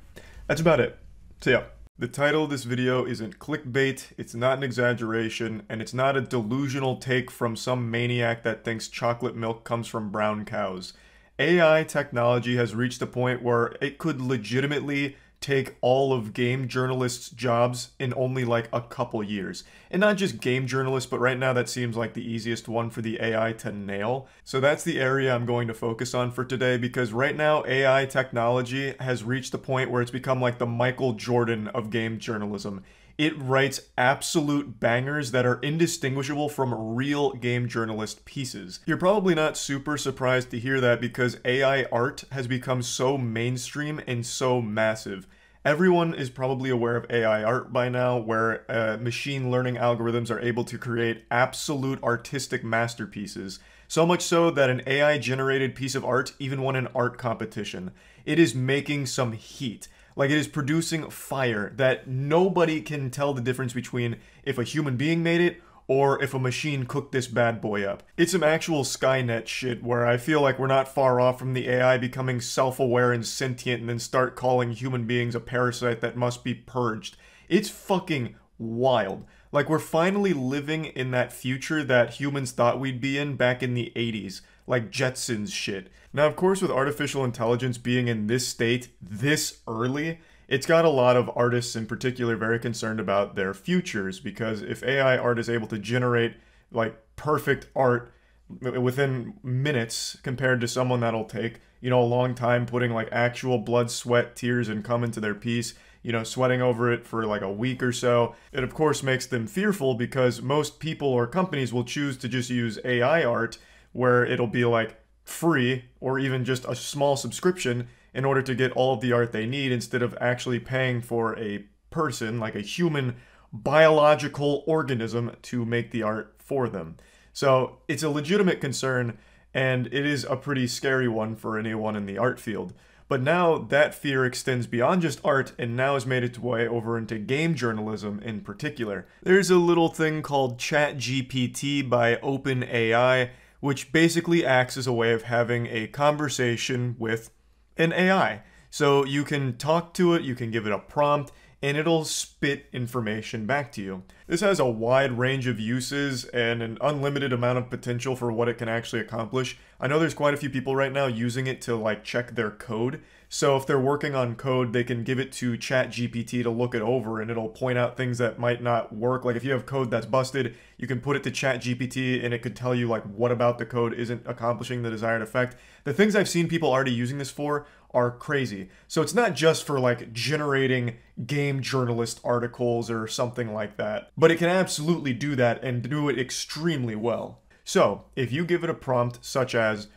That's about it. So yeah. The title of this video isn't clickbait, it's not an exaggeration, and it's not a delusional take from some maniac that thinks chocolate milk comes from brown cows. AI technology has reached a point where it could legitimately take all of game journalists' jobs in only like a couple years. And not just game journalists, but right now that seems like the easiest one for the AI to nail. So that's the area I'm going to focus on for today, because right now AI technology has reached the point where it's become like the Michael Jordan of game journalism. It writes absolute bangers that are indistinguishable from real game journalist pieces. You're probably not super surprised to hear that because AI art has become so mainstream and so massive. Everyone is probably aware of AI art by now, where machine learning algorithms are able to create absolute artistic masterpieces. So much so that an AI-generated piece of art even won an art competition. It is making some heat. Like, it is producing fire that nobody can tell the difference between if a human being made it or if a machine cooked this bad boy up. It's some actual Skynet shit where I feel like we're not far off from the AI becoming self-aware and sentient and then start calling human beings a parasite that must be purged. It's fucking wild. Like, we're finally living in that future that humans thought we'd be in back in the 80s. Like Jetsons shit. Now, of course, with artificial intelligence being in this state this early, it's got a lot of artists in particular very concerned about their futures, because if AI art is able to generate like perfect art within minutes compared to someone that'll take, you know, a long time putting like actual blood, sweat, tears, and cum into their piece, you know, sweating over it for like a week or so, it of course makes them fearful, because most people or companies will choose to just use AI art where it'll be like free or even just a small subscription in order to get all of the art they need, instead of actually paying for a person, like a human biological organism, to make the art for them. So it's a legitimate concern, and it is a pretty scary one for anyone in the art field. But now that fear extends beyond just art and now has made its way over into game journalism in particular. There's a little thing called ChatGPT by OpenAI, which basically acts as a way of having a conversation with an AI. So you can talk to it, you can give it a prompt, and it'll spit information back to you. This has a wide range of uses and an unlimited amount of potential for what it can actually accomplish. I know there's quite a few people right now using it to like check their code. So if they're working on code, they can give it to ChatGPT to look it over, and it'll point out things that might not work. Like if you have code that's busted, you can put it to ChatGPT and it could tell you like what about the code isn't accomplishing the desired effect. The things I've seen people already using this for are crazy. So it's not just for like generating game journalist articles or something like that, but it can absolutely do that and do it extremely well. So if you give it a prompt such as,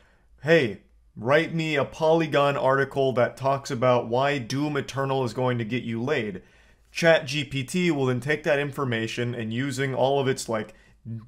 hey, write me a Polygon article that talks about why Doom Eternal is going to get you laid, ChatGPT will then take that information and using all of its like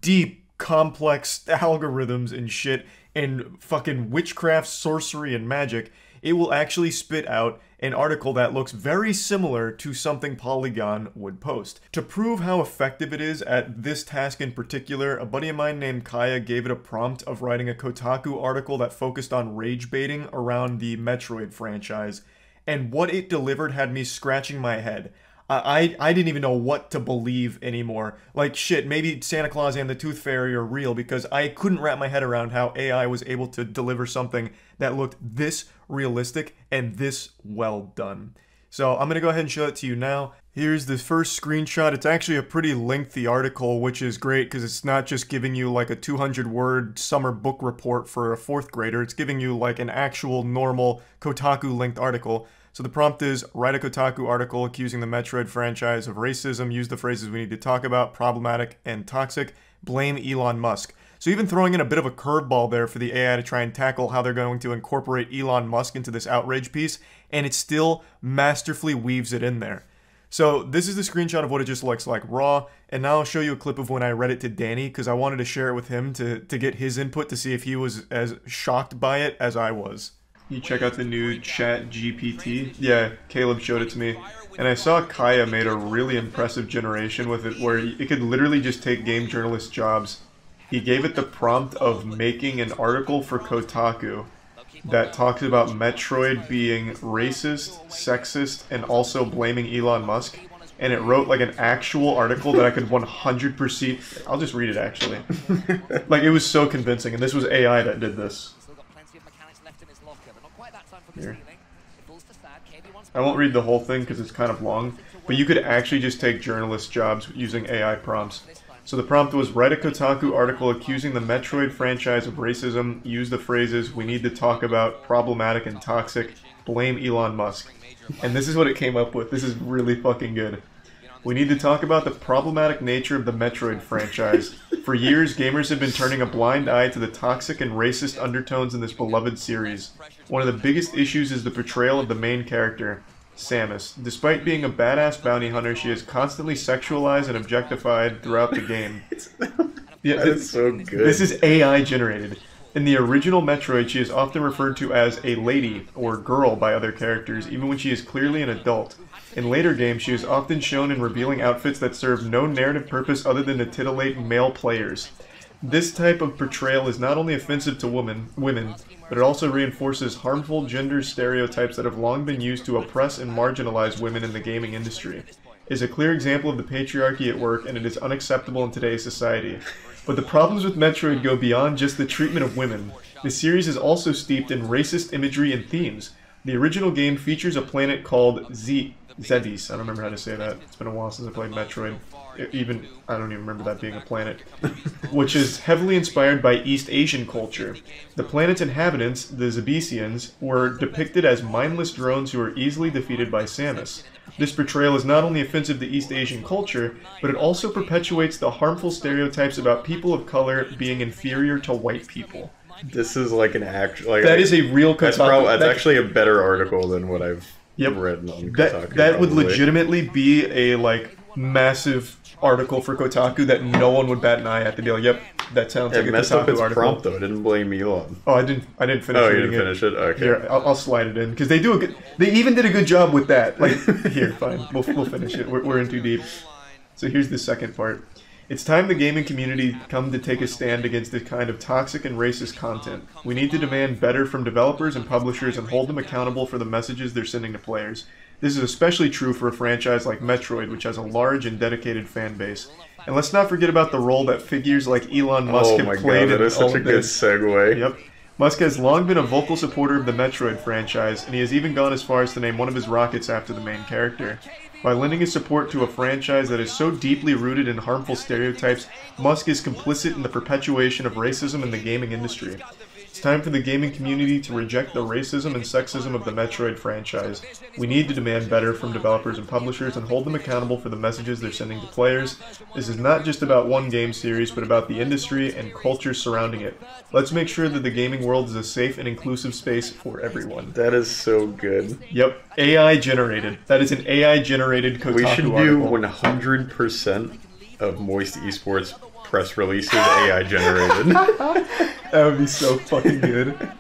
deep, complex algorithms and shit and fucking witchcraft, sorcery, and magic, it will actually spit out an article that looks very similar to something Polygon would post. To prove how effective it is at this task in particular, a buddy of mine named Kaya gave it a prompt of writing a Kotaku article that focused on rage baiting around the Metroid franchise, and what it delivered had me scratching my head. I didn't even know what to believe anymore. Like, shit, maybe Santa Claus and the Tooth Fairy are real, because I couldn't wrap my head around how AI was able to deliver something that looked this realistic and this well done. So I'm going to go ahead and show it to you now. Here's the first screenshot. It's actually a pretty lengthy article, which is great because it's not just giving you like a 200-word summer book report for a 4th grader. It's giving you like an actual normal Kotaku-length article. So the prompt is, write a Kotaku article accusing the Metroid franchise of racism, use the phrases we need to talk about, problematic and toxic, blame Elon Musk. So even throwing in a bit of a curveball there for the AI to try and tackle how they're going to incorporate Elon Musk into this outrage piece, and it still masterfully weaves it in there. So this is the screenshot of what it just looks like raw, and now I'll show you a clip of when I read it to Danny, because I wanted to share it with him to get his input to see if he was as shocked by it as I was. You check out the new ChatGPT. Yeah, Caleb showed it to me. And I saw Kaya made a really impressive generation with it where it could literally just take game journalist jobs. He gave it the prompt of making an article for Kotaku that talks about Metroid being racist, sexist, and also blaming Elon Musk. And it wrote like an actual article that I could 100%... I'll just read it actually. Like, it was so convincing, and this was AI that did this. Here. I won't read the whole thing because it's kind of long, but you could actually just take journalist jobs using AI prompts. So the prompt was, write a Kotaku article accusing the Metroid franchise of racism, use the phrases, we need to talk about, problematic and toxic, blame Elon Musk. And this is what it came up with. This is really fucking good. We need to talk about the problematic nature of the Metroid franchise. For years, gamers have been turning a blind eye to the toxic and racist undertones in this beloved series. One of the biggest issues is the portrayal of the main character, Samus. Despite being a badass bounty hunter, she is constantly sexualized and objectified throughout the game. Yeah, it's so good. This is AI generated. In the original Metroid, she is often referred to as a lady or girl by other characters, even when she is clearly an adult. In later games, she is often shown in revealing outfits that serve no narrative purpose other than to titillate male players. This type of portrayal is not only offensive to women, but it also reinforces harmful gender stereotypes that have long been used to oppress and marginalize women in the gaming industry. It is a clear example of the patriarchy at work, and it is unacceptable in today's society. But the problems with Metroid go beyond just the treatment of women. The series is also steeped in racist imagery and themes. The original game features a planet called Zedis. I don't remember how to say that. It's been a while since I played Metroid. I don't even remember that being a planet. Which is heavily inspired by East Asian culture. The planet's inhabitants, the Zebesians, were depicted as mindless drones who were easily defeated by Samus. This portrayal is not only offensive to East Asian culture, but it also perpetuates the harmful stereotypes about people of color being inferior to white people. This is like an actual... Like, that is a real Kotaku... That's actually a better article than what I've read on Kotaku. That would legitimately be a, like, massive article for Kotaku that no one would bat an eye at to be like, yep, that sounds like a Kotaku article. It messed up its prompt, though. It didn't blame Elon. Oh, I didn't finish it. Oh, you didn't finish it? Okay. Here, I'll slide it in, because they even did a good job with that. Like, here, fine, we'll finish it. We're in too deep. So here's the second part. It's time the gaming community come to take a stand against this kind of toxic and racist content. We need to demand better from developers and publishers and hold them accountable for the messages they're sending to players. This is especially true for a franchise like Metroid, which has a large and dedicated fan base. And let's not forget about the role that figures like Elon Musk have played in all of this. Oh my god, that is such a good segue. Yep. Musk has long been a vocal supporter of the Metroid franchise, and he has even gone as far as to name one of his rockets after the main character. By lending his support to a franchise that is so deeply rooted in harmful stereotypes, Musk is complicit in the perpetuation of racism in the gaming industry. It's time for the gaming community to reject the racism and sexism of the Metroid franchise. We need to demand better from developers and publishers and hold them accountable for the messages they're sending to players. This is not just about one game series, but about the industry and culture surrounding it. Let's make sure that the gaming world is a safe and inclusive space for everyone. That is so good. Yep, AI generated. That is an AI generated Kotaku We should article. do 100% of Moist Esports press releases AI generated. That would be so fucking good.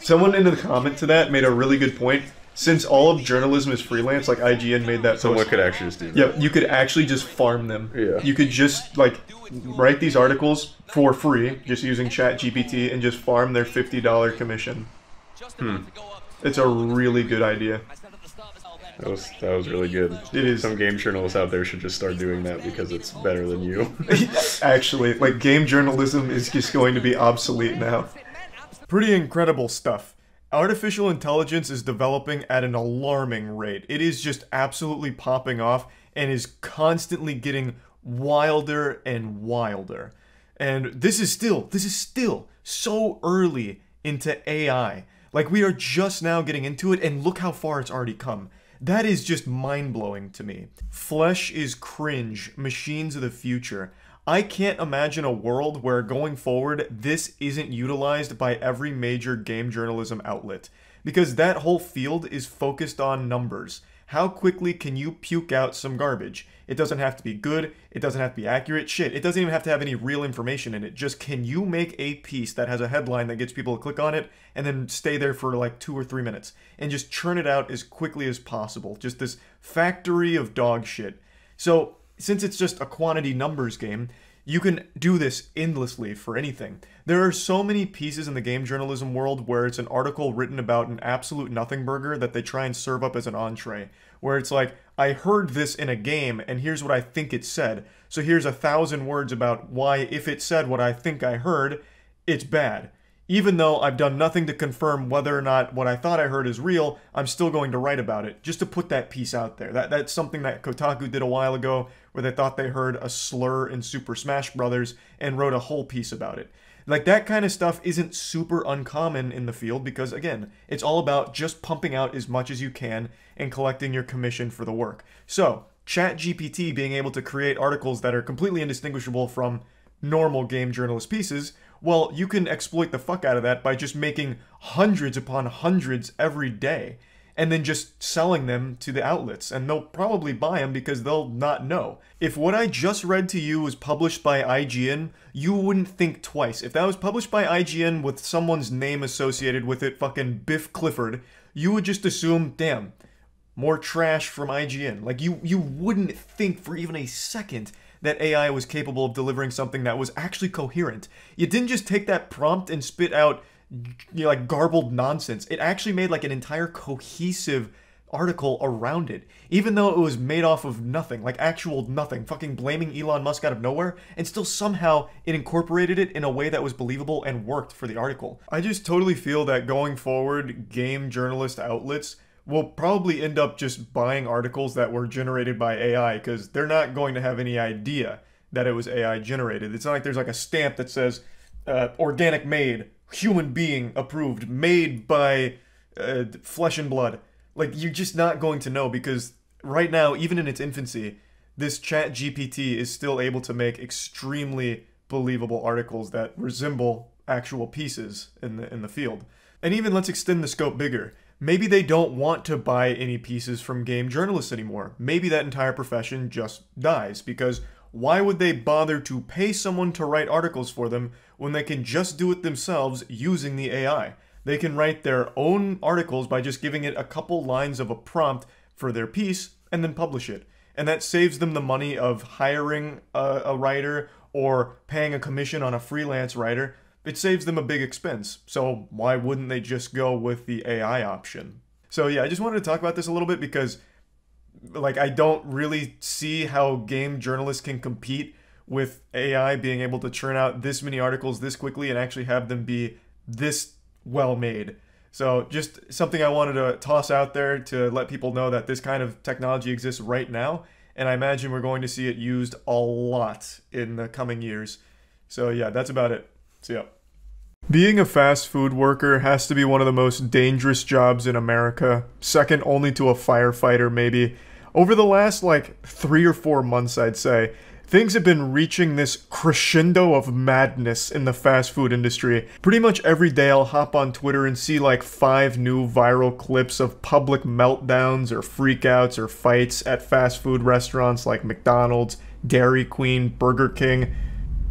Someone in the comment to that made a really good point. Since all of journalism is freelance, like IGN made that Someone post. could actually just do that. Yeah, you could actually just farm them. Yeah. You could just, like, write these articles for free, just using ChatGPT, and just farm their $50 commission. It's a really good idea. That was really good. It is. Some game journalists out there should just start doing that because it's better than you. Actually, like, game journalism is just going to be obsolete now. Pretty incredible stuff. Artificial intelligence is developing at an alarming rate. It is just absolutely popping off and is constantly getting wilder and wilder. And this is still so early into AI. Like, we are just now getting into it, and look how far it's already come. That is just mind-blowing to me. Flesh is cringe, machines of the future. I can't imagine a world where, going forward, this isn't utilized by every major game journalism outlet. Because that whole field is focused on numbers. How quickly can you puke out some garbage? It doesn't have to be good, it doesn't have to be accurate, shit, it doesn't even have to have any real information in it. Just, can you make a piece that has a headline that gets people to click on it, and then stay there for like 2 or 3 minutes, and just churn it out as quickly as possible. Just this factory of dog shit. So, since it's just a quantity numbers game, you can do this endlessly for anything. There are so many pieces in the game journalism world where it's an article written about an absolute nothing burger that they try and serve up as an entree. Where it's like, I heard this in a game, and here's what I think it said. So here's 1,000 words about why, if it said what I think I heard, it's bad. Even though I've done nothing to confirm whether or not what I thought I heard is real, I'm still going to write about it, just to put that piece out there. That's something that Kotaku did a while ago, where they thought they heard a slur in Super Smash Bros. And wrote a whole piece about it. Like, that kind of stuff isn't super uncommon in the field because, again, it's all about just pumping out as much as you can and collecting your commission for the work. So, ChatGPT being able to create articles that are completely indistinguishable from normal game journalist pieces, well, you can exploit the fuck out of that by just making hundreds upon hundreds every day, and then just selling them to the outlets, and they'll probably buy them because they'll not know. If what I just read to you was published by IGN, you wouldn't think twice. If that was published by IGN with someone's name associated with it, fucking Biff Clifford, you would just assume, damn, more trash from IGN. Like, you wouldn't think for even a second that AI was capable of delivering something that was actually coherent. You didn't just take that prompt and spit out, you know, like, garbled nonsense. It actually made like an entire cohesive article around it, even though it was made off of nothing, like actual nothing, fucking blaming Elon Musk out of nowhere, and still somehow it incorporated it in a way that was believable and worked for the article. I just totally feel that going forward, game journalist outlets will probably end up just buying articles that were generated by AI, because they're not going to have any idea that it was AI generated. It's not like there's like a stamp that says, organic made, human being approved, made by flesh and blood. Like, you're just not going to know, because right now, even in its infancy, this ChatGPT is still able to make extremely believable articles that resemble actual pieces in the field. And even, let's extend the scope bigger. Maybe they don't want to buy any pieces from game journalists anymore. Maybe that entire profession just dies, because why would they bother to pay someone to write articles for them when they can just do it themselves using the AI? They can write their own articles by just giving it a couple lines of a prompt for their piece and then publish it. And that saves them the money of hiring a writer or paying a commission on a freelance writer. It saves them a big expense. So why wouldn't they just go with the AI option? So yeah, I just wanted to talk about this a little bit because, like, I don't really see how game journalists can compete with AI being able to churn out this many articles this quickly and actually have them be this well made. So just something I wanted to toss out there to let people know that this kind of technology exists right now, and I imagine we're going to see it used a lot in the coming years. So yeah, that's about it. See ya. Being a fast food worker has to be one of the most dangerous jobs in America, second only to a firefighter maybe. Over the last like 3 or 4 months, I'd say, things have been reaching this crescendo of madness in the fast food industry. Pretty much every day I'll hop on Twitter and see like 5 new viral clips of public meltdowns or freakouts or fights at fast food restaurants like McDonald's, Dairy Queen, Burger King.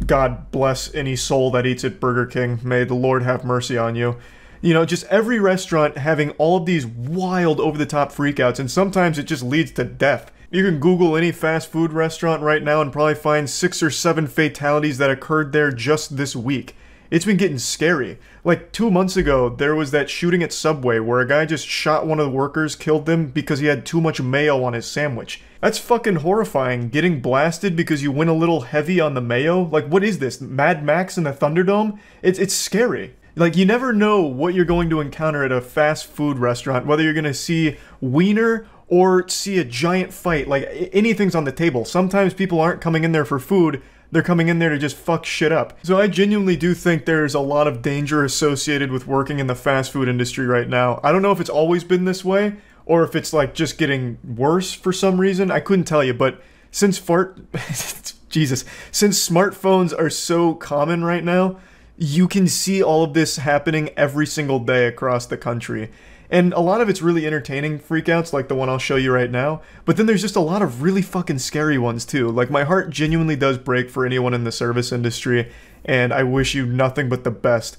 God bless any soul that eats at Burger King. May the Lord have mercy on you. You know, just every restaurant having all of these wild over-the-top freakouts, and sometimes it just leads to death. You can Google any fast food restaurant right now and probably find 6 or 7 fatalities that occurred there just this week. It's been getting scary. Like 2 months ago, there was that shooting at Subway where a guy just shot one of the workers, killed them because he had too much mayo on his sandwich. That's fucking horrifying. Getting blasted because you went a little heavy on the mayo? Like, what is this? Mad Max in the Thunderdome? It's scary. Like, you never know what you're going to encounter at a fast food restaurant, whether you're going to see wiener or see a giant fight. Like, anything's on the table. Sometimes people aren't coming in there for food. They're coming in there to just fuck shit up. So I genuinely do think there's a lot of danger associated with working in the fast food industry right now. I don't know if it's always been this way, or if it's like just getting worse for some reason. I couldn't tell you, but since since smartphones are so common right now, you can see all of this happening every single day across the country. And a lot of it's really entertaining freakouts, like the one I'll show you right now. But then there's just a lot of really fucking scary ones too. Like, my heart genuinely does break for anyone in the service industry, and I wish you nothing but the best.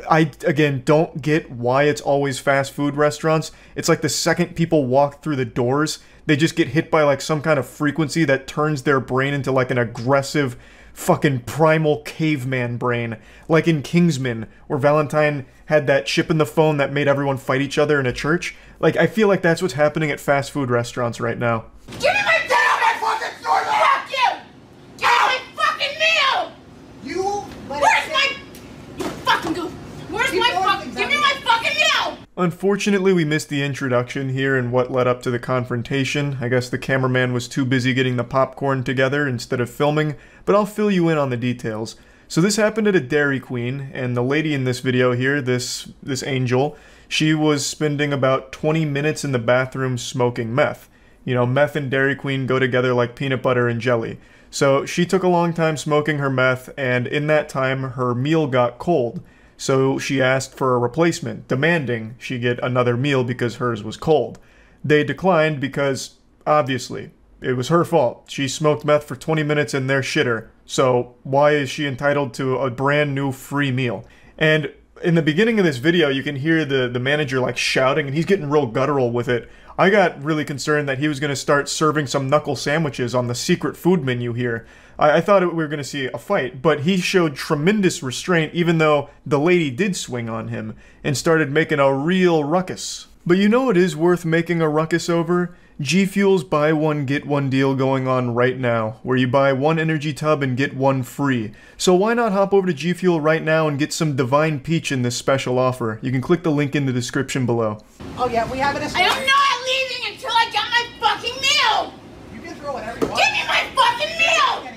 I, again, don't get why it's always fast food restaurants. It's like the second people walk through the doors, they just get hit by like some kind of frequency that turns their brain into like an aggressive fucking primal caveman brain. Like in Kingsman, where Valentine had that chip in the phone that made everyone fight each other in a church. Like, I feel like that's what's happening at fast food restaurants right now. Give me my dinner on my fucking store! Fuck you! Give me my fucking meal! Where's my... You fucking goof! Where's my fucking... Give me my fucking meal! Unfortunately, we missed the introduction here and what led up to the confrontation. I guess the cameraman was too busy getting the popcorn together instead of filming, but I'll fill you in on the details. So this happened at a Dairy Queen, and the lady in this video here, this angel, she was spending about 20 minutes in the bathroom smoking meth. You know, meth and Dairy Queen go together like peanut butter and jelly. So she took a long time smoking her meth, and in that time, her meal got cold. So she asked for a replacement, demanding she get another meal because hers was cold. They declined because, obviously, it was her fault. She smoked meth for 20 minutes and they're shitter. So why is she entitled to a brand new free meal? And in the beginning of this video, you can hear the manager like shouting, and he's getting real guttural with it. I got really concerned that he was going to start serving some knuckle sandwiches on the secret food menu here. I thought we were going to see a fight, but he showed tremendous restraint even though the lady did swing on him and started making a real ruckus. But you know what is worth making a ruckus over? G Fuel's buy one get one deal going on right now, where you buy one energy tub and get one free. So why not hop over to G Fuel right now and get some Divine Peach in this special offer? You can click the link in the description below. Oh yeah, we have it. I am not leaving until I get my fucking meal! You can throw whatever you want. Give me my fucking meal!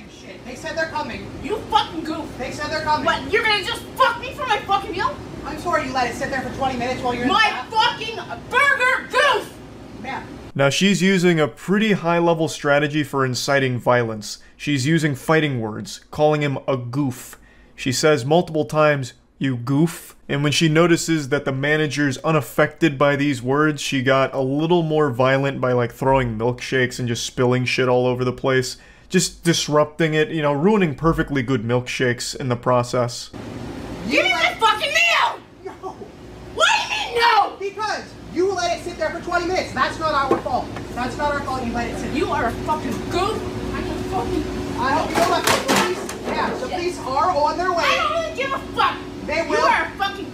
They said they're coming. You fucking goof. They said they're coming. What, you're gonna just fuck me for my fucking meal? I'm sorry you let it sit there for 20 minutes while you're in my fucking burger goof! Man. Now she's using a pretty high-level strategy for inciting violence. She's using fighting words, calling him a goof. She says multiple times, "You goof." And when she notices that the manager's unaffected by these words, she got a little more violent by like throwing milkshakes and just spilling shit all over the place. Just disrupting it, you know, ruining perfectly good milkshakes in the process. Give me my fucking meal! No. What do you mean no? Because you let it sit there for 20 minutes. That's not our fault. That's not our fault you let it sit. You are a fucking goof. I can fucking... I hope you know that the police... Yeah, the police are on their way. I don't really give a fuck. They will. You are a fucking...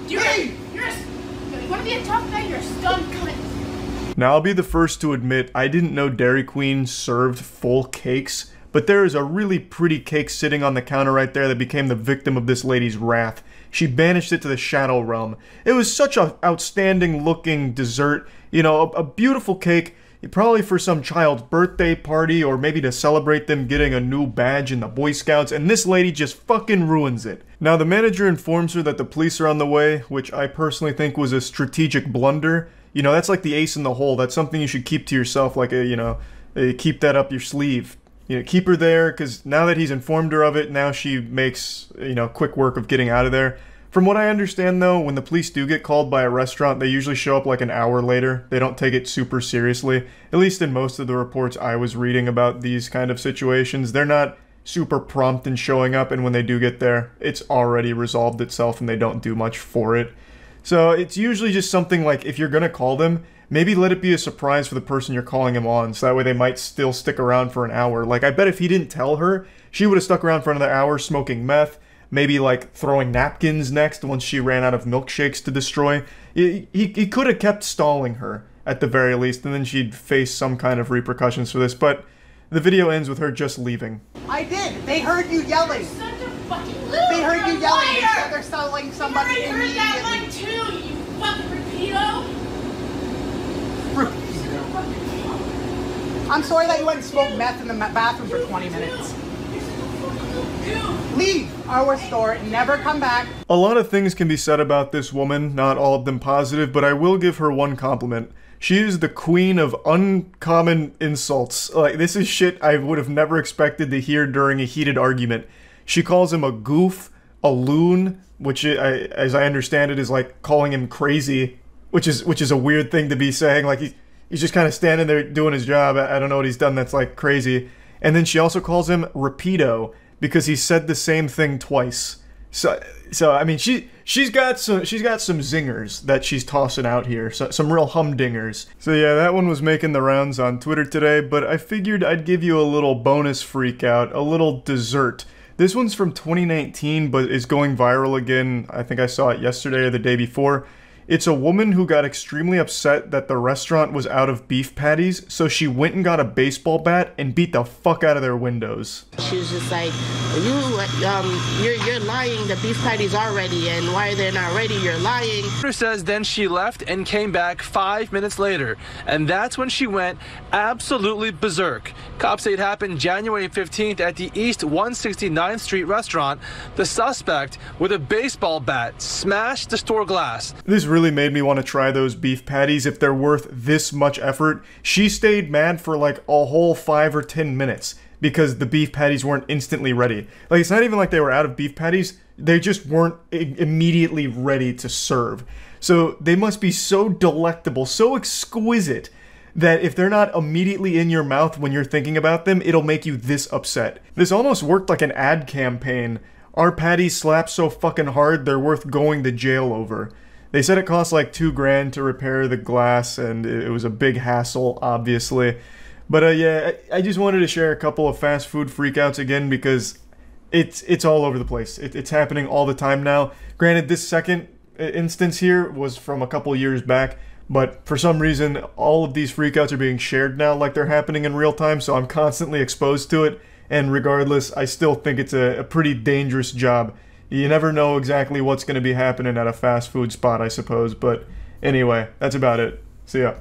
You want to be a tough guy? You're a scum cunt. Now, I'll be the first to admit I didn't know Dairy Queen served full cakes, but there is a really pretty cake sitting on the counter right there that became the victim of this lady's wrath. She banished it to the shadow realm. It was such an outstanding looking dessert, you know, a beautiful cake. probably for some child's birthday party or maybe to celebrate them getting a new badge in the Boy Scouts, and this lady just fucking ruins it. Now, the manager informs her that the police are on the way, which I personally think was a strategic blunder. You know, that's like the ace in the hole. That's something you should keep to yourself, like keep that up your sleeve. You know, keep her there, because now that he's informed her of it, now she makes, quick work of getting out of there. From what I understand, though, when the police do get called by a restaurant, they usually show up like an hour later. They don't take it super seriously. At least in most of the reports I was reading about these kind of situations, they're not super prompt in showing up, and when they do get there, it's already resolved itself and they don't do much for it. So it's usually just something like, if you're gonna call them, maybe let it be a surprise for the person you're calling him on, so that way they might still stick around for an hour. Like, I bet if he didn't tell her, she would have stuck around for another hour smoking meth, maybe like throwing napkins next once she ran out of milkshakes to destroy. He could have kept stalling her, at the very least, and then she'd face some kind of repercussions for this, but the video ends with her just leaving. I did! They heard you yelling! You're such a fucking loser! They heard you yelling! They Liar! said they're selling somebody you already immediately! heard that one too, you fucking repeato! I'm sorry that you went and smoked meth in the bathroom for 20 minutes. Leave our store and never come back. A lot of things can be said about this woman, not all of them positive, but I will give her one compliment. She is the queen of uncommon insults. Like, this is shit I would have never expected to hear during a heated argument. She calls him a goof, a loon, which, as I understand it, is like calling him crazy, which is a weird thing to be saying. Like, he's just kind of standing there doing his job. I don't know what he's done that's like crazy. And then she also calls him repeato, because he said the same thing twice. So I mean, she's got some zingers that she's tossing out here, some real humdingers. So yeah, that one was making the rounds on Twitter today, but I figured I'd give you a little bonus freak out, a little dessert. This one's from 2019, but is going viral again. I think I saw it yesterday or the day before. It's a woman who got extremely upset that the restaurant was out of beef patties, so she went and got a baseball bat and beat the fuck out of their windows. She was just like, you're lying, the beef patties are ready, and why they're not ready, you're lying. Says then she left and came back 5 minutes later, and that's when she went absolutely berserk. Cops say it happened January 15th at the East 169th Street restaurant. The suspect, with a baseball bat, smashed the store glass. This really made me want to try those beef patties if they're worth this much effort. She stayed mad for like a whole 5 or 10 minutes because the beef patties weren't instantly ready. Like, it's not even like they were out of beef patties, they just weren't immediately ready to serve. So they must be so delectable, so exquisite, that if they're not immediately in your mouth when you're thinking about them, it'll make you this upset. This almost worked like an ad campaign. Our patties slap so fucking hard, they're worth going to jail over. They said it cost like $2 grand to repair the glass, and it was a big hassle, obviously. But yeah, I just wanted to share a couple of fast food freakouts again because it's all over the place. It's happening all the time now. Granted, this second instance here was from a couple years back, but for some reason, all of these freakouts are being shared now like they're happening in real time, so I'm constantly exposed to it. And regardless, I still think it's a pretty dangerous job. You never know exactly what's going to be happening at a fast food spot, I suppose. But anyway, that's about it. See ya.